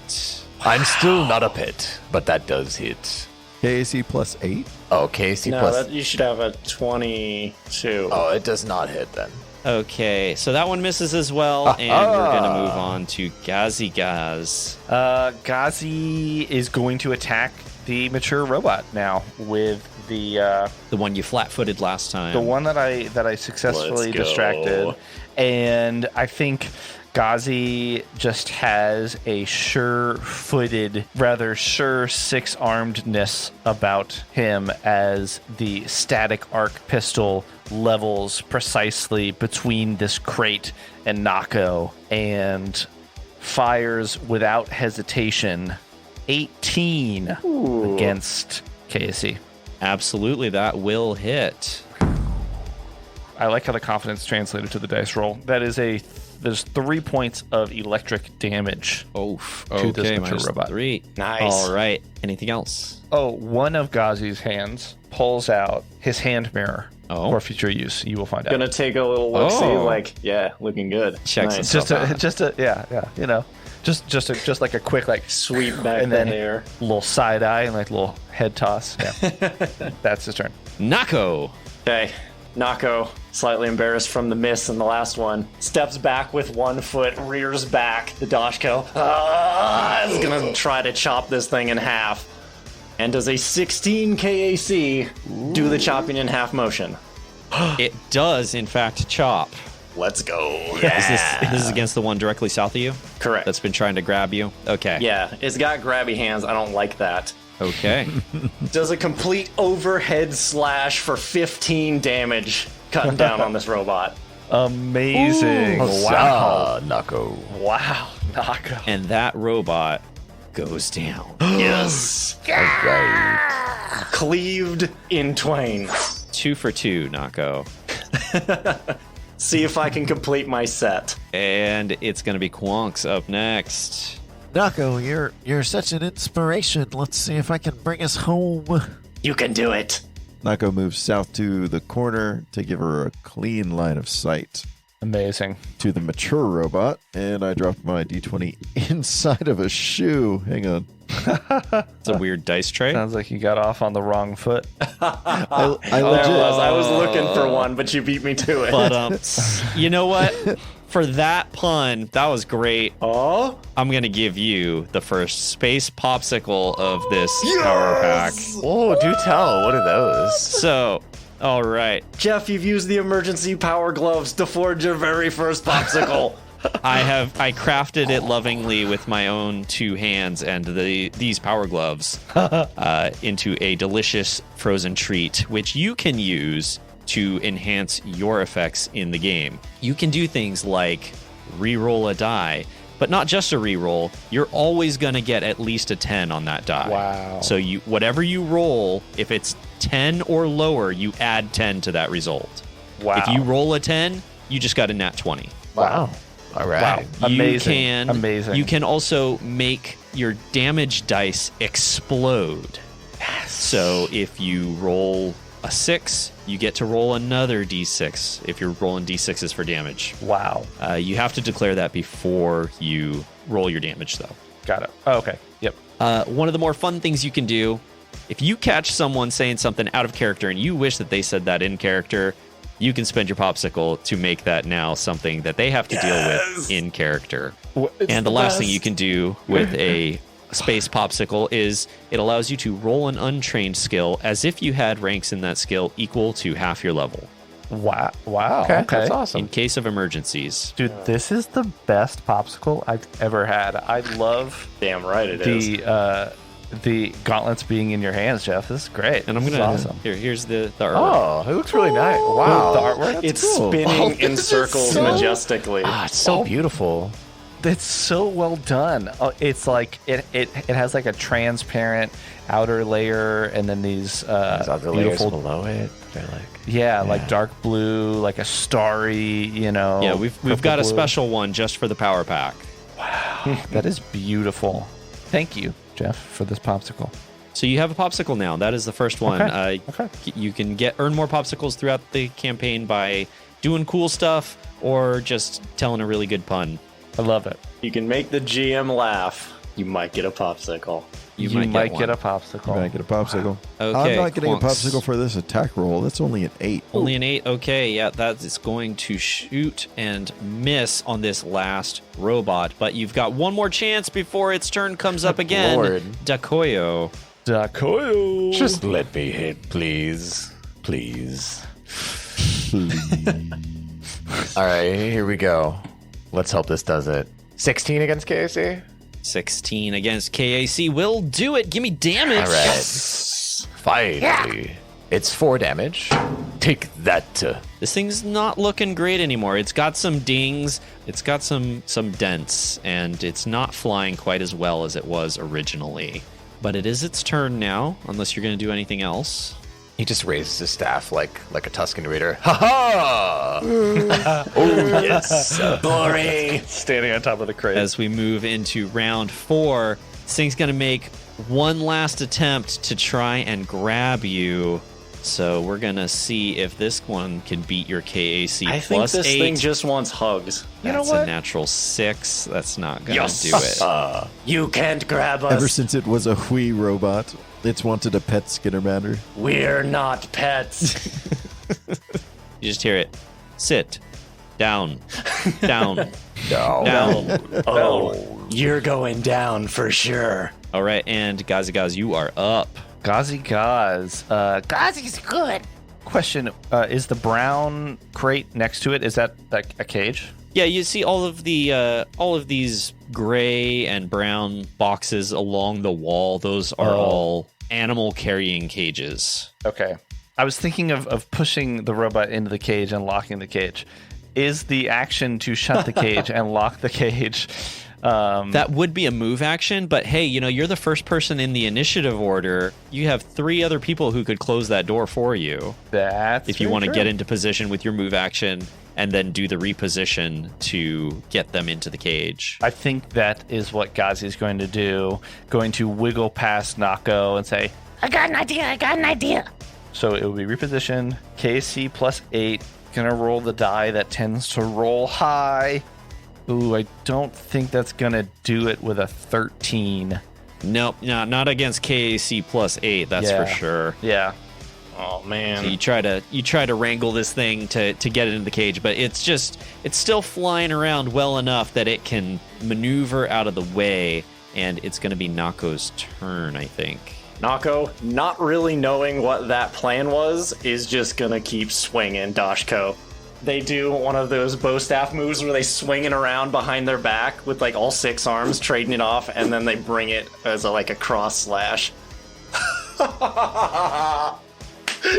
I'm still not a pet, but that does hit. KAC plus 8. Oh, KC No, plus. you should have a 22. Oh, it does not hit then. Okay, so that one misses as well, and we're going to move on to Gazi Gaz. Gazi is going to attack the mature robot now with the one you flat-footed last time. the one that I successfully Let's go. distracted, and I think Gazi just has a sure-footed, rather sure six-armedness about him as the static arc pistol levels precisely between this crate and Nako and fires without hesitation 18 against KSC. Absolutely, that will hit. I like how the confidence translated to the dice roll. There's 3 points of electric damage. Oof. To this Okay, mature minus robot. 3. Nice. All right. Anything else? Oh, one of Gazi's hands pulls out his hand mirror Oh. for future use. You will find out. Gonna take a little look. See, Oh. like, yeah, looking good. Checks Nice. just a you know, just like a quick like Sweep back and the then hair. little side eye and like little head toss. Yeah, that's his turn. Nako. Okay, Nako, slightly embarrassed from the miss in the last one, steps back with 1 foot, rears back. The Dashko is gonna try to chop this thing in half. And does a 16 KAC do the chopping in half motion? It does, in fact, chop. Let's go. This is against the one directly south of you? Correct. That's been trying to grab you? Okay. Yeah, it's got grabby hands. I don't like that. Okay. Does a complete overhead slash for 15 damage, cutting down on this robot. Amazing! Wow! Nako. Wow! Nako. And that robot goes down. Yes. Alright. Cleaved in twain. 2 for 2, Nako. See if I can complete my set. And it's going to be Quonks up next. Nako, you're such an inspiration. Let's see if I can bring us home. You can do it. Nako moves south to the corner to give her a clean line of sight Amazing. to the mature robot, and I dropped my d20 inside of a shoe. Hang on. It's a weird dice tray. Sounds like you got off on the wrong foot. I legit. I was looking for one, but you beat me to it. But you know what? For that pun, that was great. Oh, I'm going to give you the first space popsicle of this Power Pack. Oh, do tell. What are those? So, all right. Jeff, you've used the emergency power gloves to forge your very first popsicle. I crafted it lovingly with my own 2 hands and these power gloves into a delicious frozen treat, which you can use to enhance your effects in the game. You can do things like re-roll a die, but not just a re-roll. You're always going to get at least a 10 on that die. Wow. So whatever you roll, if it's 10 or lower, you add 10 to that result. Wow. If you roll a 10, you just got a nat 20. Wow. All right. Wow. Amazing. Amazing. You can also make your damage dice explode. Yes. So if you roll a 6, you get to roll another d6 if you're rolling d6s for damage. Wow. You have to declare that before you roll your damage, though. Got it. Oh, okay. Yep. One of the more fun things you can do, if you catch someone saying something out of character and you wish that they said that in character, you can spend your popsicle to make that now something that they have to deal with in character. And the last thing you can do with a space popsicle is it allows you to roll an untrained skill as if you had ranks in that skill equal to half your level. Wow. Wow. Okay, that's awesome. In case of emergencies. Dude, this is the best popsicle I've ever had. I love Damn right it is. the gauntlets being in your hands, Jeff. This is great. And I'm This gonna is awesome. here's the artwork. Oh, it looks really nice. Wow. The artwork. It's spinning in circles majestically. Ah, it's so beautiful. It's so well done. It's like it has like a transparent outer layer, and then these There's other layers beautiful, below it. They're like, yeah, like dark blue, like a starry, Yeah, we've purple got a blue. special one just for the Power Pack. That is beautiful. Thank you, Jeff, for this popsicle. So you have a popsicle now. That is the first one. Okay. Okay. You can earn more popsicles throughout the campaign by doing cool stuff or just telling a really good pun. I love it. You can make the GM laugh. You might get a popsicle. You might get a You popsicle. might get a popsicle. Okay, I'm not getting Quonks. a popsicle for this attack roll. That's only an 8. Only an 8? Okay, yeah, that is going to shoot and miss on this last robot. But you've got one more chance before its turn comes up again. Lord. Dakoyo. Dakoyo. Just let me hit, please. Please. All right, here we go. Let's hope this does it. 16 against KAC? 16 against KAC will do it. Give me damage. All right. Finally. It's 4 damage. Take that. This thing's not looking great anymore. It's got some dings, it's got some dents, and it's not flying quite as well as it was originally. But it is its turn now, unless you're going to do anything else. He just raises his staff like a Tusken Raider. Ha ha! Oh, yes. Boring. Standing on top of the crate. As we move into round 4, this thing's going to make one last attempt to try and grab you. So we're going to see if this one can beat your KAC I think plus this 8. thing just wants hugs. That's a natural 6. That's not going to do it. You can't grab us. Ever since it was a Hui robot, it's wanted a pet Skittermander. We're not pets. You just hear it. Sit. Down. Down. No. Down. Oh, you're going down for sure. All right, and Gazigaz, you are up. Gazi Gaz. Gazi's good. Question: is the brown crate next to it? Is that like a cage? Yeah, you see all of these gray and brown boxes along the wall. Those are all animal carrying cages. Okay. I was thinking of pushing the robot into the cage and locking the cage. Is the action to shut the cage and lock the cage? That would be a move action, but hey, you're the first person in the initiative order. You have 3 other people who could close that door for you. That's if you want to get into position with your move action and then do the reposition to get them into the cage. I think that is what Gazi's going to do. Going to wiggle past Nako and say, I got an idea. so it will be reposition, KC plus 8. Gonna roll the die that tends to roll high. Ooh, I don't think that's gonna do it with a 13. Nope, not against KAC plus 8, that's Yeah. for sure. Yeah. Oh man. So you try to wrangle this thing to get it in the cage, but it's still flying around well enough that it can maneuver out of the way, and it's going to be Nako's turn, I think. Nako, not really knowing what that plan was, is just gonna keep swinging Dashko. They do one of those bow staff moves where they swing it around behind their back with like all 6 arms, trading it off, and then they bring it as a cross slash.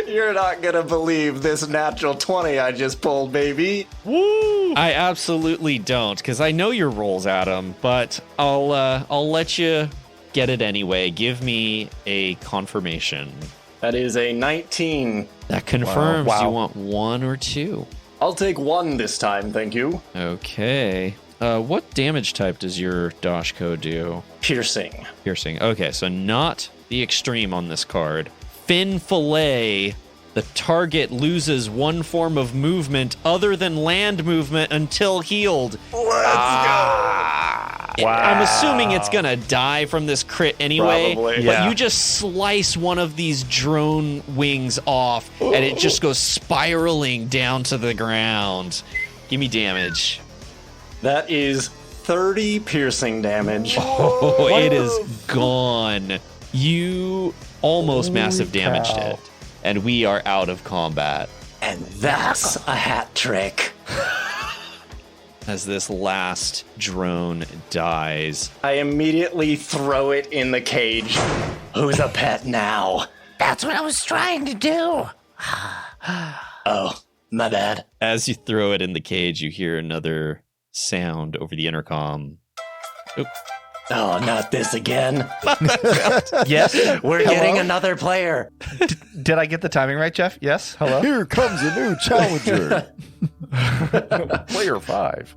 You're not gonna believe this natural 20 I just pulled, baby. Woo! I absolutely don't, because I know your rolls, Adam, but I'll let you get it anyway. Give me a confirmation. That is a 19. That confirms. Wow. You want 1 or 2? I'll take 1 this time, thank you. Okay. What damage type does your Dashko do? Piercing. Piercing. Okay, so not the extreme on this card. Fin fillet. The target loses 1 form of movement other than land movement until healed. I'm assuming it's going to die from this crit anyway. Probably. But Yeah. you just slice one of these drone wings off, and it just goes spiraling down to the ground. Give me damage. That is 30 piercing damage. Oh, it is gone. You almost massive damaged it. And we are out of combat. And that's a hat trick. As this last drone dies. I immediately throw it in the cage. Who's a pet now? That's what I was trying to do. Oh, my bad. As you throw it in the cage, you hear another sound over the intercom. Oop. Oh, not this again. Yes. We're getting another player. Did I get the timing right, Jeff? Yes. Hello. Here comes a new challenger. Player 5.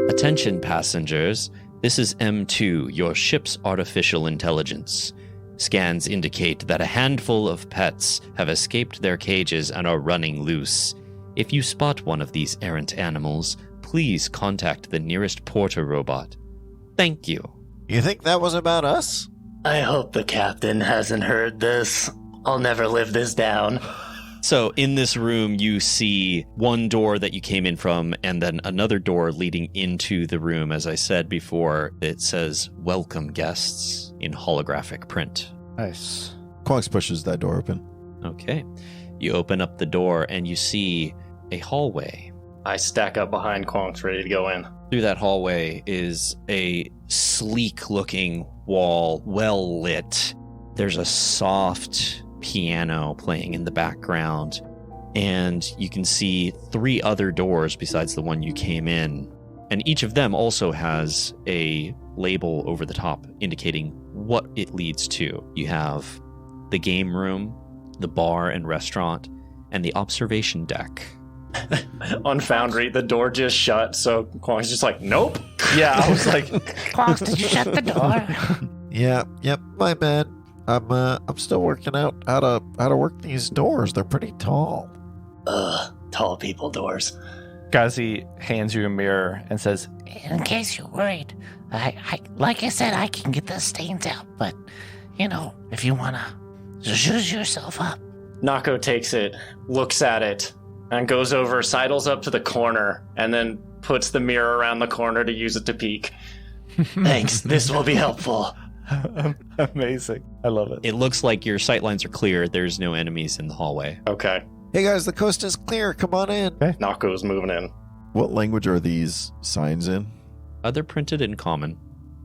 Attention passengers, this is M2, your ship's artificial intelligence. Scans indicate that a handful of pets have escaped their cages and are running loose. If you spot one of these errant animals, please contact the nearest porter robot. Thank you. You think that was about us? I hope the captain hasn't heard this. I'll never live this down. So in this room, you see one door that you came in from and then another door leading into the room. As I said before, it says, "Welcome guests," in holographic print. Nice. Quonks pushes that door open. Okay. You open up the door and you see a hallway. I stack up behind Quonks, ready to go in. Through that hallway is a sleek-looking wall, well lit. There's a soft piano playing in the background, and you can see 3 other doors besides the one you came in. And each of them also has a label over the top indicating what it leads to. You have the game room, the bar and restaurant, and the observation deck. On Foundry, the door just shut, so Quonk's just like, nope. Yeah, I was like, Quonks, did you shut the door? Yep, my bad. I'm still working out how to work these doors. They're pretty tall. Tall people doors. Gazi hands you a mirror and says, In case you're worried, I like I said, I can get the stains out, but, if you want to zhuzh yourself up. Nako takes it, looks at it, and goes over, sidles up to the corner, and then puts the mirror around the corner to use it to peek. Thanks, this will be helpful. Amazing. I love it. It looks like your sightlines are clear. There's no enemies in the hallway. Okay, Hey guys, the coast is clear. Come on in. Nako's moving in. What language are these signs in? They're printed in common.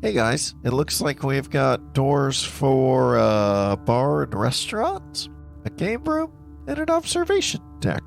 Hey guys, it looks like we've got doors for a bar and restaurant, a game room, and an observation deck.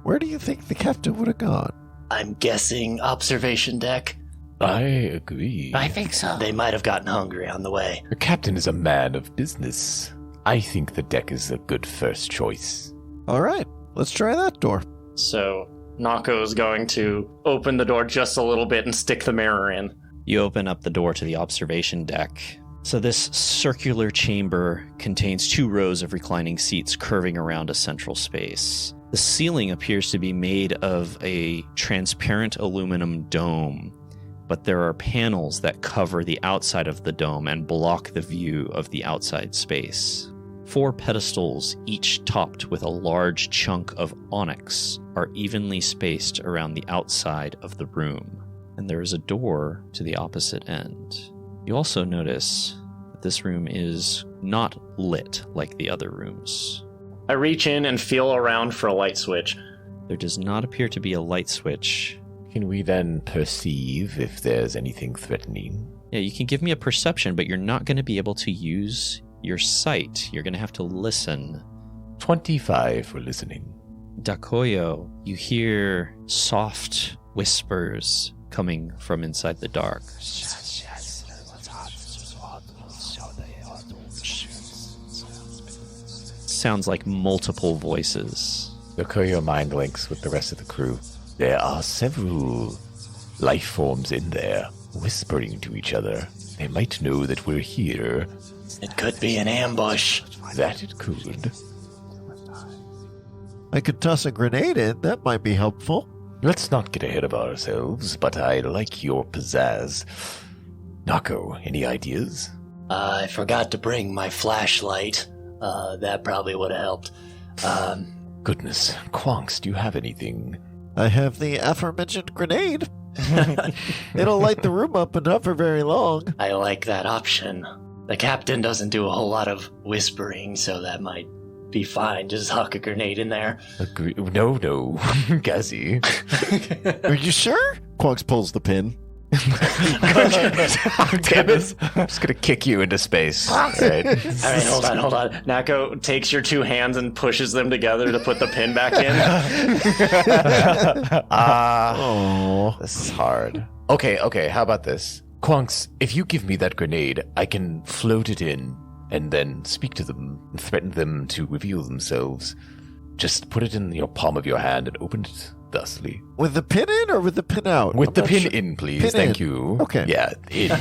Where do you think the captain would have gone? I'm guessing observation deck. I agree. I think so. They might have gotten hungry on the way. The captain is a man of business. I think the deck is a good first choice. All right, let's try that door. So Nako's going to open the door just a little bit and stick the mirror in. You open up the door to the observation deck. So this circular chamber contains 2 rows of reclining seats curving around a central space. The ceiling appears to be made of a transparent aluminum dome, but there are panels that cover the outside of the dome and block the view of the outside space. 4 pedestals, each topped with a large chunk of onyx, are evenly spaced around the outside of the room, and there is a door to the opposite end. You also notice that this room is not lit like the other rooms. I reach in and feel around for a light switch. There does not appear to be a light switch. Can we then perceive if there's anything threatening? Yeah, you can give me a perception, but you're not going to be able to use your sight. You're going to have to listen. 25 for listening. Dakoyo, you hear soft whispers coming from inside the dark. Sounds like multiple voices. Dakoyo mind links with the rest of the crew. There are several life forms in there, whispering to each other. They might know that we're here. It could be an ambush. That it could. I could toss a grenade in. That might be helpful. Let's not get ahead of ourselves, but I like your pizzazz. Nako, any ideas? I forgot to bring my flashlight. That probably would have helped. Goodness, Quonks, do you have anything? I have the aforementioned grenade. It'll light the room up, but not for very long. I like that option. The captain doesn't do a whole lot of whispering, so that might be fine. Just huck a grenade in there. Agree. No, Gazi. Are you sure? Quonks pulls the pin. Damn it. I'm just gonna kick you into space. All right. All right, hold on. Nako takes your 2 hands and pushes them together to put the pin back in. This is hard. Okay, how about this? Quonks, if you give me that grenade, I can float it in and then speak to them and threaten them to reveal themselves. Just put it in your palm of your hand and open it thusly. With the pin in or with the pin out? With I'm the not pin sure. in, please. Pin Thank in. you. Okay. Yeah, in.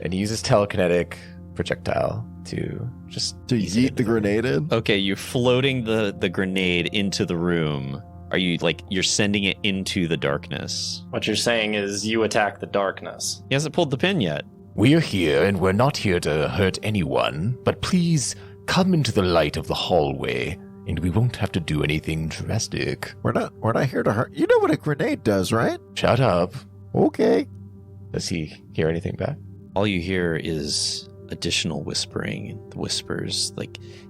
And he uses telekinetic projectile to just To yeet the grenade in? Okay, you're floating the grenade into the room. Are you you're sending it into the darkness? What you're saying is you attack the darkness. He hasn't pulled the pin yet. We're here, and we're not here to hurt anyone, but please come into the light of the hallway, and we won't have to do anything drastic. We're not here to hurt. You know what a grenade does, right? Shut up. Okay. Does he hear anything back? All you hear is additional whispering, and the whispers,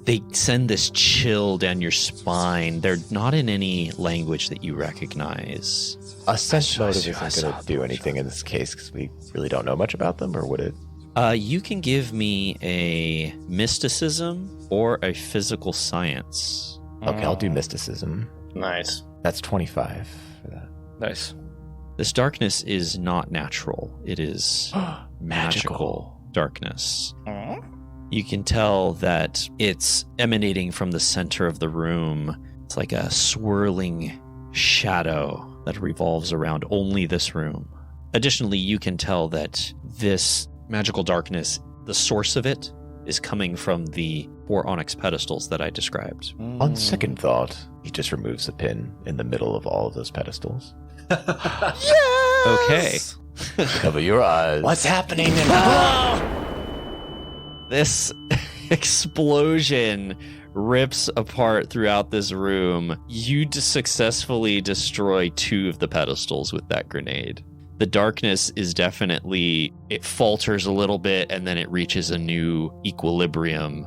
they send this chill down your spine. They're not in any language that you recognize. A sense motive isn't going to do anything in this case because we really don't know much about them, or would it? You can give me a mysticism or a physical science. Okay, I'll do mysticism. Nice. That's 25 for that. Nice. This darkness is not natural. It is magical darkness. You can tell that it's emanating from the center of the room. It's like a swirling shadow that revolves around only this room. Additionally, you can tell that this magical darkness, the source of it, is coming from the 4 onyx pedestals that I described. On second thought, he just removes a pin in the middle of all of those pedestals. Okay. Cover your eyes. What's happening? This explosion rips apart throughout this room. You successfully destroy 2 of the pedestals with that grenade. The darkness is definitely, it falters a little bit and then it reaches a new equilibrium.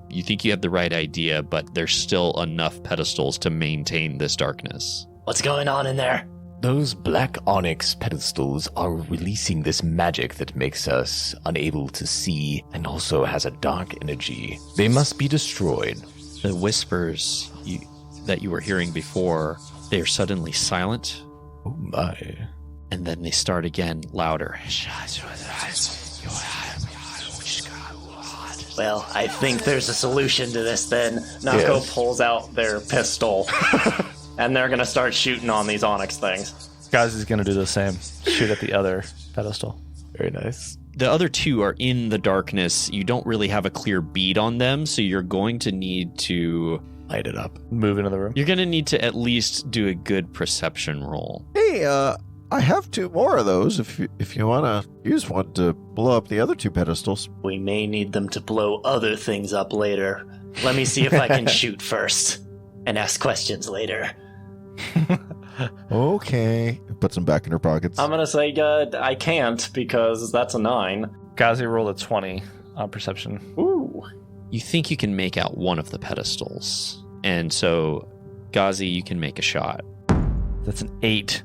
You think you have the right idea, but there's still enough pedestals to maintain this darkness. What's going on in there? Those black onyx pedestals are releasing this magic that makes us unable to see and also has a dark energy. They must be destroyed. The whispers that you were hearing before, they are suddenly silent. Oh my. And then they start again, louder. Well, I think there's a solution to this then. Nako pulls out their pistol. And they're going to start shooting on these onyx things. Guys is going to do the same. Shoot at the other pedestal. Very nice. The other 2 are in the darkness. You don't really have a clear bead on them, so you're going to need to Light it up. Move into the room. You're going to need to at least do a good perception roll. Hey, I have 2 more of those if you want to use one to blow up the other 2 pedestals. We may need them to blow other things up later. Let me see if I can shoot first and ask questions later. Okay. Puts them back in her pockets. I'm going to say I can't because that's a 9. Gazi rolled a 20 on perception. Ooh. You think you can make out one of the pedestals. And so, Gazi, you can make a shot. That's an 8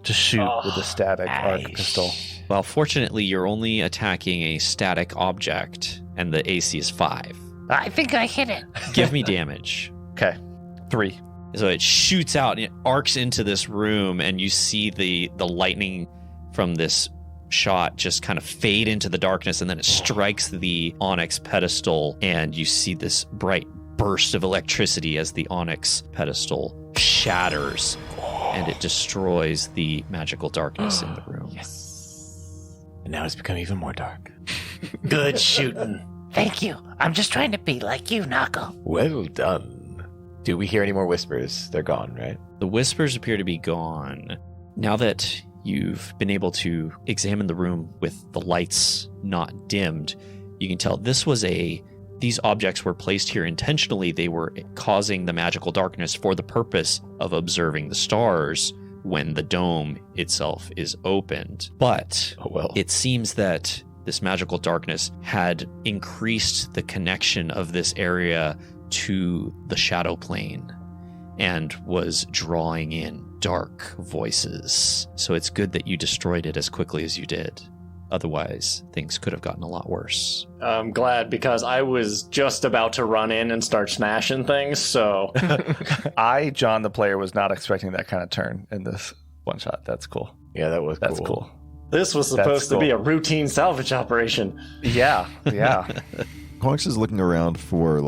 to shoot with a static arc pistol. Well, fortunately, you're only attacking a static object, and the AC is 5. I think I hit it. Give me damage. Okay. 3. So it shoots out and it arcs into this room, and you see the lightning from this shot just kind of fade into the darkness, and then it strikes the onyx pedestal, and you see this bright burst of electricity as the onyx pedestal shatters, and it destroys the magical darkness in the room. Yes. And now it's become even more dark. Good shooting. Thank you. I'm just trying to be like you, Nako. Well done. Do we hear any more whispers? They're gone, right? The whispers appear to be gone. Now that you've been able to examine the room with the lights not dimmed, you can tell these objects were placed here intentionally. They were causing the magical darkness for the purpose of observing the stars when the dome itself is opened. But it seems that this magical darkness had increased the connection of this area to the shadow plane and was drawing in dark voices. So it's good that you destroyed it as quickly as you did. Otherwise, things could have gotten a lot worse. I'm glad, because I was just about to run in and start smashing things, so... John the player, was not expecting that kind of turn in this one shot. That's cool. Yeah, that's cool. This was supposed to be a routine salvage operation. Yeah. Quonks is looking around for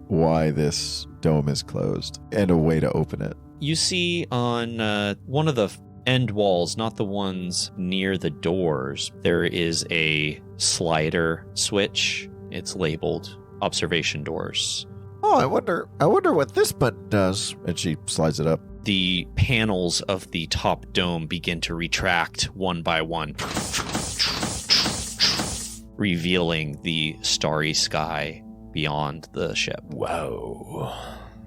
why this dome is closed and a way to open it. You see on one of the end walls, not the ones near the doors, there is a slider switch. It's labeled observation doors. Oh, I wonder what this button does. And she slides it up. The panels of the top dome begin to retract one by one, revealing the starry sky beyond the ship. Whoa.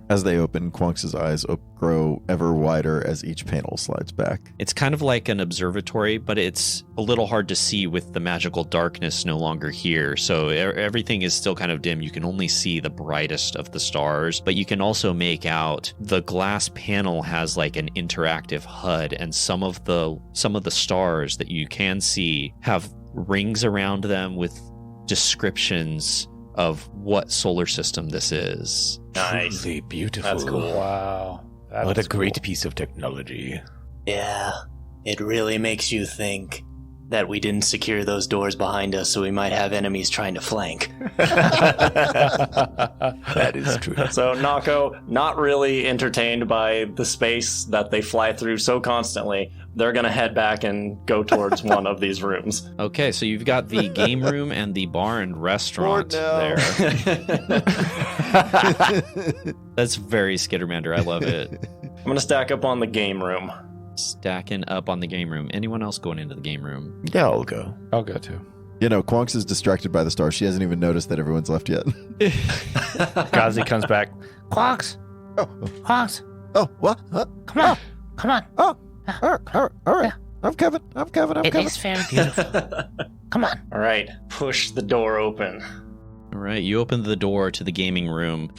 As they open, Quonks' eyes grow ever wider as each panel slides back. It's kind of like an observatory, but it's a little hard to see with the magical darkness no longer here. So everything is still kind of dim. You can only see the brightest of the stars, but you can also make out the glass panel has like an interactive HUD, and some of the stars that you can see have rings around them with descriptions of what solar system this is. Nice. Truly beautiful. That's cool. Wow. What a great piece of technology. Yeah, it really makes you think that we didn't secure those doors behind us, so we might have enemies trying to flank. That is true. So Nako, not really entertained by the space that they fly through so constantly, they're going to head back and go towards one of these rooms. Okay, so you've got the game room and the bar and restaurant there. That's very Skittermander. I love it. I'm going to stack up on the game room. Stacking up on the game room. Anyone else going into the game room? Yeah, I'll go. I'll go too. You know, Quonks is distracted by the stars. She hasn't even noticed that everyone's left yet. Gazi comes back. Quonks! Oh, Quonks! oh, what? Huh? Come on! Come on! Oh, all right. I'm Kevin. It is very beautiful. Come on. All right, push the door open. All right, you open the door to the gaming room.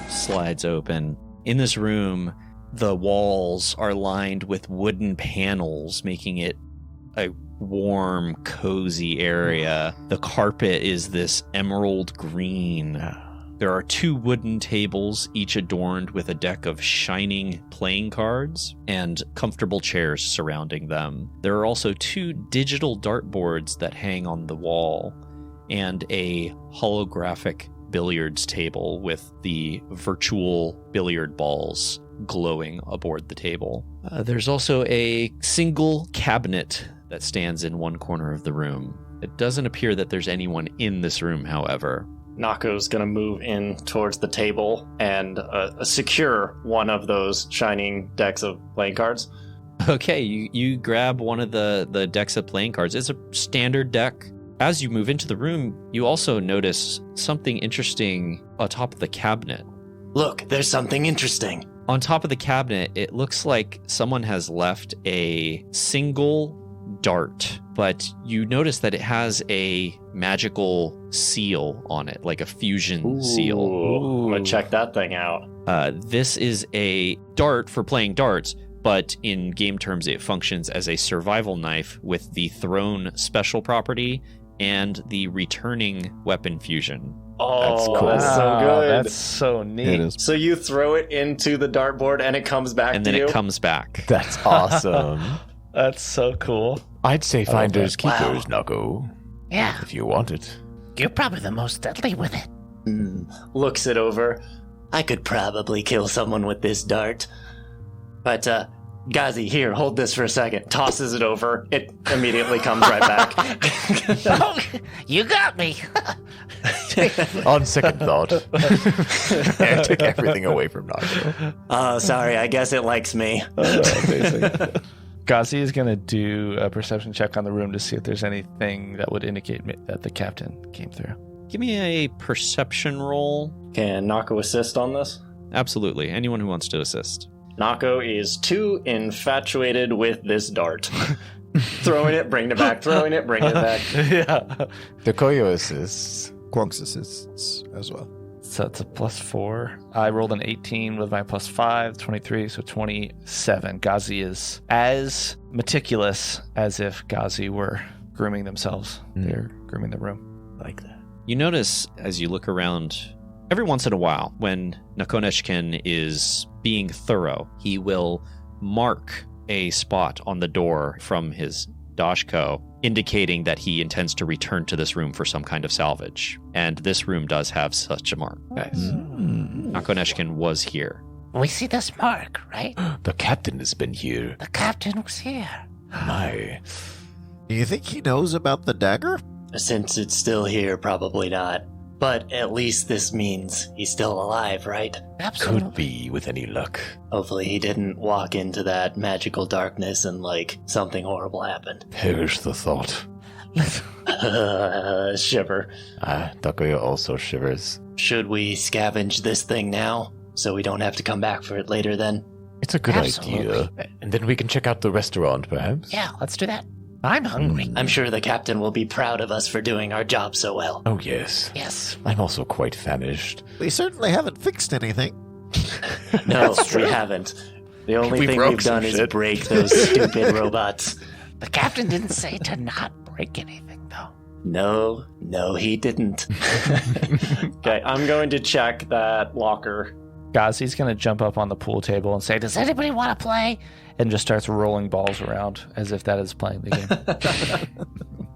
Slides open. In this room, the walls are lined with wooden panels, making it a warm, cozy area. The carpet is this emerald green. There are 2 wooden tables, each adorned with a deck of shining playing cards and comfortable chairs surrounding them. There are also 2 digital dartboards that hang on the wall and a holographic billiards table with the virtual billiard balls glowing aboard the table. There's also a single cabinet that stands in one corner of the room. It doesn't appear that there's anyone in this room, however. Nako's going to move in towards the table and secure one of those shining decks of playing cards. Okay, you grab one of the decks of playing cards. It's a standard deck. As you move into the room, you also notice something interesting on top of the cabinet. Look, there's something interesting. On top of the cabinet, it looks like someone has left a single dart, but you notice that it has a magical seal on it, like a fusion seal. I'm going to check that thing out. This is a dart for playing darts, but in game terms, it functions as a survival knife with the thrown special property and the returning weapon fusion. Oh, That's cool. That's so good. That's so neat. It is. So you throw it into the dartboard and it comes back And to then you? it comes back. That's awesome. That's so cool. I'd say finders Wow. keepers, Nako, Yeah, if you want it. you're probably the most deadly with it. Looks it over. I could probably kill someone with this dart. But, Gazi, here, hold this for a second. Tosses it over. It immediately comes right back. Oh, you got me. On second thought, I took everything away from Nako. Oh, sorry, I guess it likes me. Gazi is going to do a perception check on the room to see if there's anything that would indicate that the captain came through. Give me a perception roll. Can Nako assist on this? Absolutely. Anyone who wants to assist. Nako is too infatuated with this dart. Throwing it, bringing it back, throwing it, bringing it back. Yeah. Dekoyo assists. Quonks assists as well. So it's a +4. I rolled an 18 with my +5, 23, so 27. Gazi is as meticulous as if Gazi were grooming themselves. They're grooming the room. Like that. You notice as you look around, every once in a while, when Nakoneshkin is being thorough, he will mark a spot on the door from his dashko, indicating that he intends to return to this room for some kind of salvage. And this room does have such a mark. Nice. Nakoneshkin was here. We see this mark, right? The captain has been here. The captain was here. My. Do you think he knows about the dagger? Since it's still here, probably not. But at least this means he's still alive, right? Absolutely. Could be with any luck. Hopefully he didn't walk into that magical darkness and, something horrible happened. Perish the thought. Shiver. Takuya also shivers. Should we scavenge this thing now, so we don't have to come back for it later then? It's a good Absolutely. idea. And then we can check out the restaurant, perhaps? Yeah, let's do that. I'm hungry. I'm sure the captain will be proud of us for doing our job so well. Oh, yes. Yes. I'm also quite famished. We certainly haven't fixed anything. No, we haven't. The only We thing broke we've some done is shit. break those stupid robots. The captain didn't say to not break anything, though. No, he didn't. Okay, I'm going to check that locker. Gazi's going to jump up on the pool table and say, "Does anybody want to play?" And just starts rolling balls around as if that is playing the game.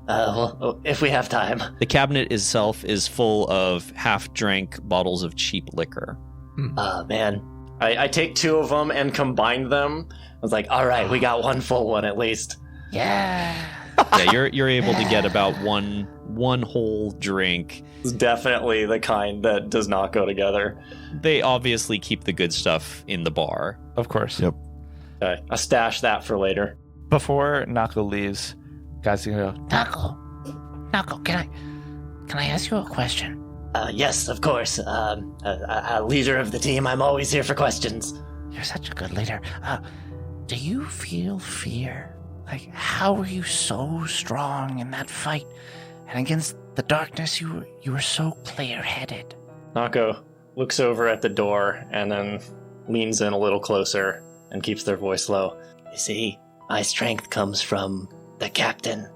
Well, if we have time. The cabinet itself is full of half-drank bottles of cheap liquor. Man. I take 2 of them and combine them. I was like, all right, we got 1 full one at least. Yeah. Yeah, you're able to get about one whole drink. It's definitely the kind that does not go together. They obviously keep the good stuff in the bar. Of course. Yep. Okay, I'll stash that for later. Before Nako leaves, Gazi's going to go, Nako, can I ask you a question? Yes, of course. A leader of the team, I'm always here for questions. You're such a good leader. Do you feel fear? Like, how were you so strong in that fight? And against the darkness, you were so clear-headed. Nako looks over at the door and then leans in a little closer and keeps their voice low. You see, my strength comes from the captain.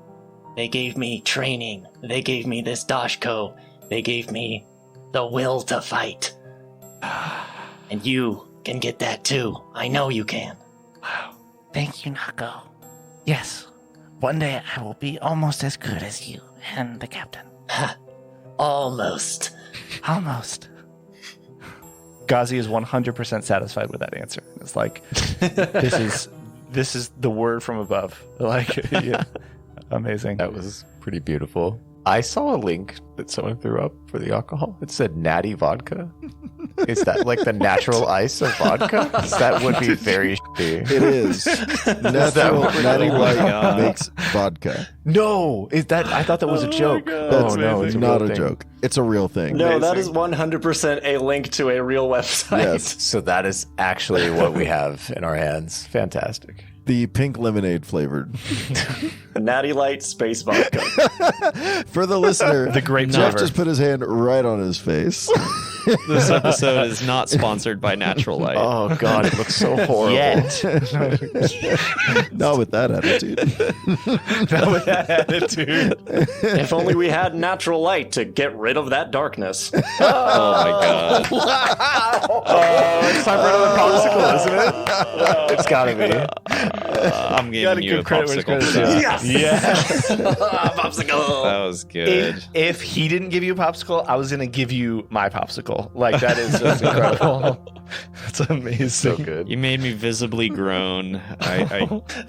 They gave me training. They gave me this Dashko. They gave me the will to fight. And you can get that too. I know you can. Wow. Thank you, Nako. Yes. One day I will be almost as good as you and the captain. Almost. Almost. Gazi is 100% satisfied with that answer. It's like, this is the word from above. Like, yeah, amazing. That was pretty beautiful. I saw a link that someone threw up for the alcohol. It said natty vodka. Is that like the natural ice of vodka? That would be very shitty. It is. Natty Light makes vodka. No, is that? I thought that was a joke. That's no, it's not a thing. joke. It's a real thing. No, that is 100% a link to a real website. Yes. So that is actually what we have in our hands. Fantastic. The pink lemonade flavored. Natty Light Space Vodka. For the listener, The grape Jeff flavor. just put his hand right on his face. This episode is not sponsored by Natural Light. Oh God, it looks so horrible. Not with that attitude. Not with that attitude. If only we had natural light to get rid of that darkness. Oh my god. It's time for another popsicle, isn't it? It's gotta be. I'm giving you a popsicle. for that. Yes. Popsicle. That was good. If he didn't give you a popsicle, I was going to give you my popsicle. Like, that is just incredible. That's amazing. So good. You made me visibly groan. I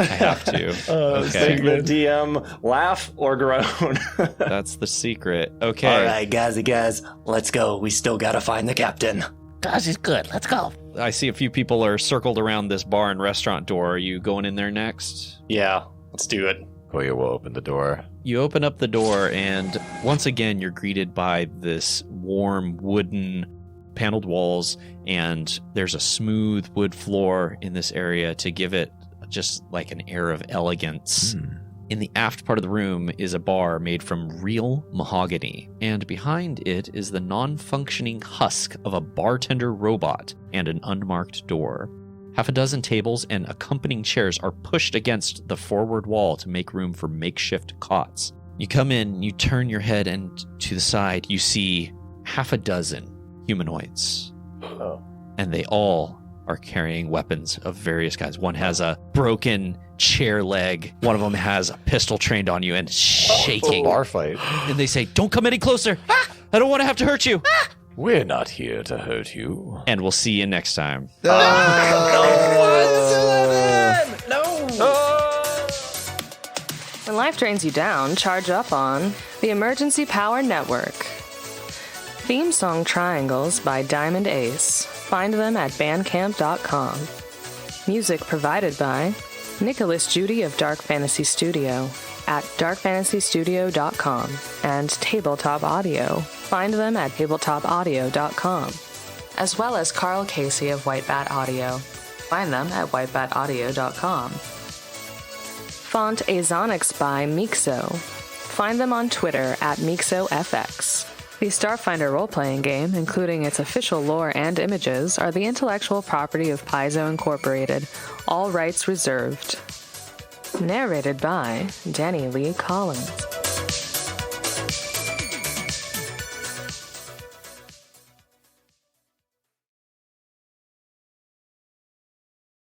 have to. Make Okay. the DM laugh or groan. That's the secret. Okay. All right, guys, let's go. We still gotta find the captain. Gazi's good. Let's go. I see a few people are circled around this bar and restaurant door. Are you going in there next? Yeah, let's do it. Koya will open the door. You open up the door, and once again, you're greeted by this warm wooden paneled walls, and there's a smooth wood floor in this area to give it just like an air of elegance. In the aft part of the room is a bar made from real mahogany, and behind it is the non-functioning husk of a bartender robot and an unmarked door. Half a dozen tables and accompanying chairs are pushed against the forward wall to make room for makeshift cots. You come in, you turn your head, and to the side you see half a dozen humanoids. And they all are carrying weapons of various kinds. One has a broken chair leg. One of them has a pistol trained on you and shaking. Bar fight. And they say, "Don't come any closer. I don't want to have to hurt you." We're not here to hurt you. And we'll see you next time. When life drains you down, charge up on the Emergency Power Network. Theme song Triangles by Diamond Ace. Find them at bandcamp.com. Music provided by Nicholas Judy of Dark Fantasy Studio at darkfantasystudio.com and Tabletop Audio. Find them at tabletopaudio.com. As well as Carl Casey of White Bat Audio. Find them at whitebataudio.com. Font Azonics by Mixo. Find them on Twitter at MixoFX. The Starfinder role-playing game, including its official lore and images, are the intellectual property of Paizo Incorporated. All rights reserved. Narrated by Danny Lee Collins.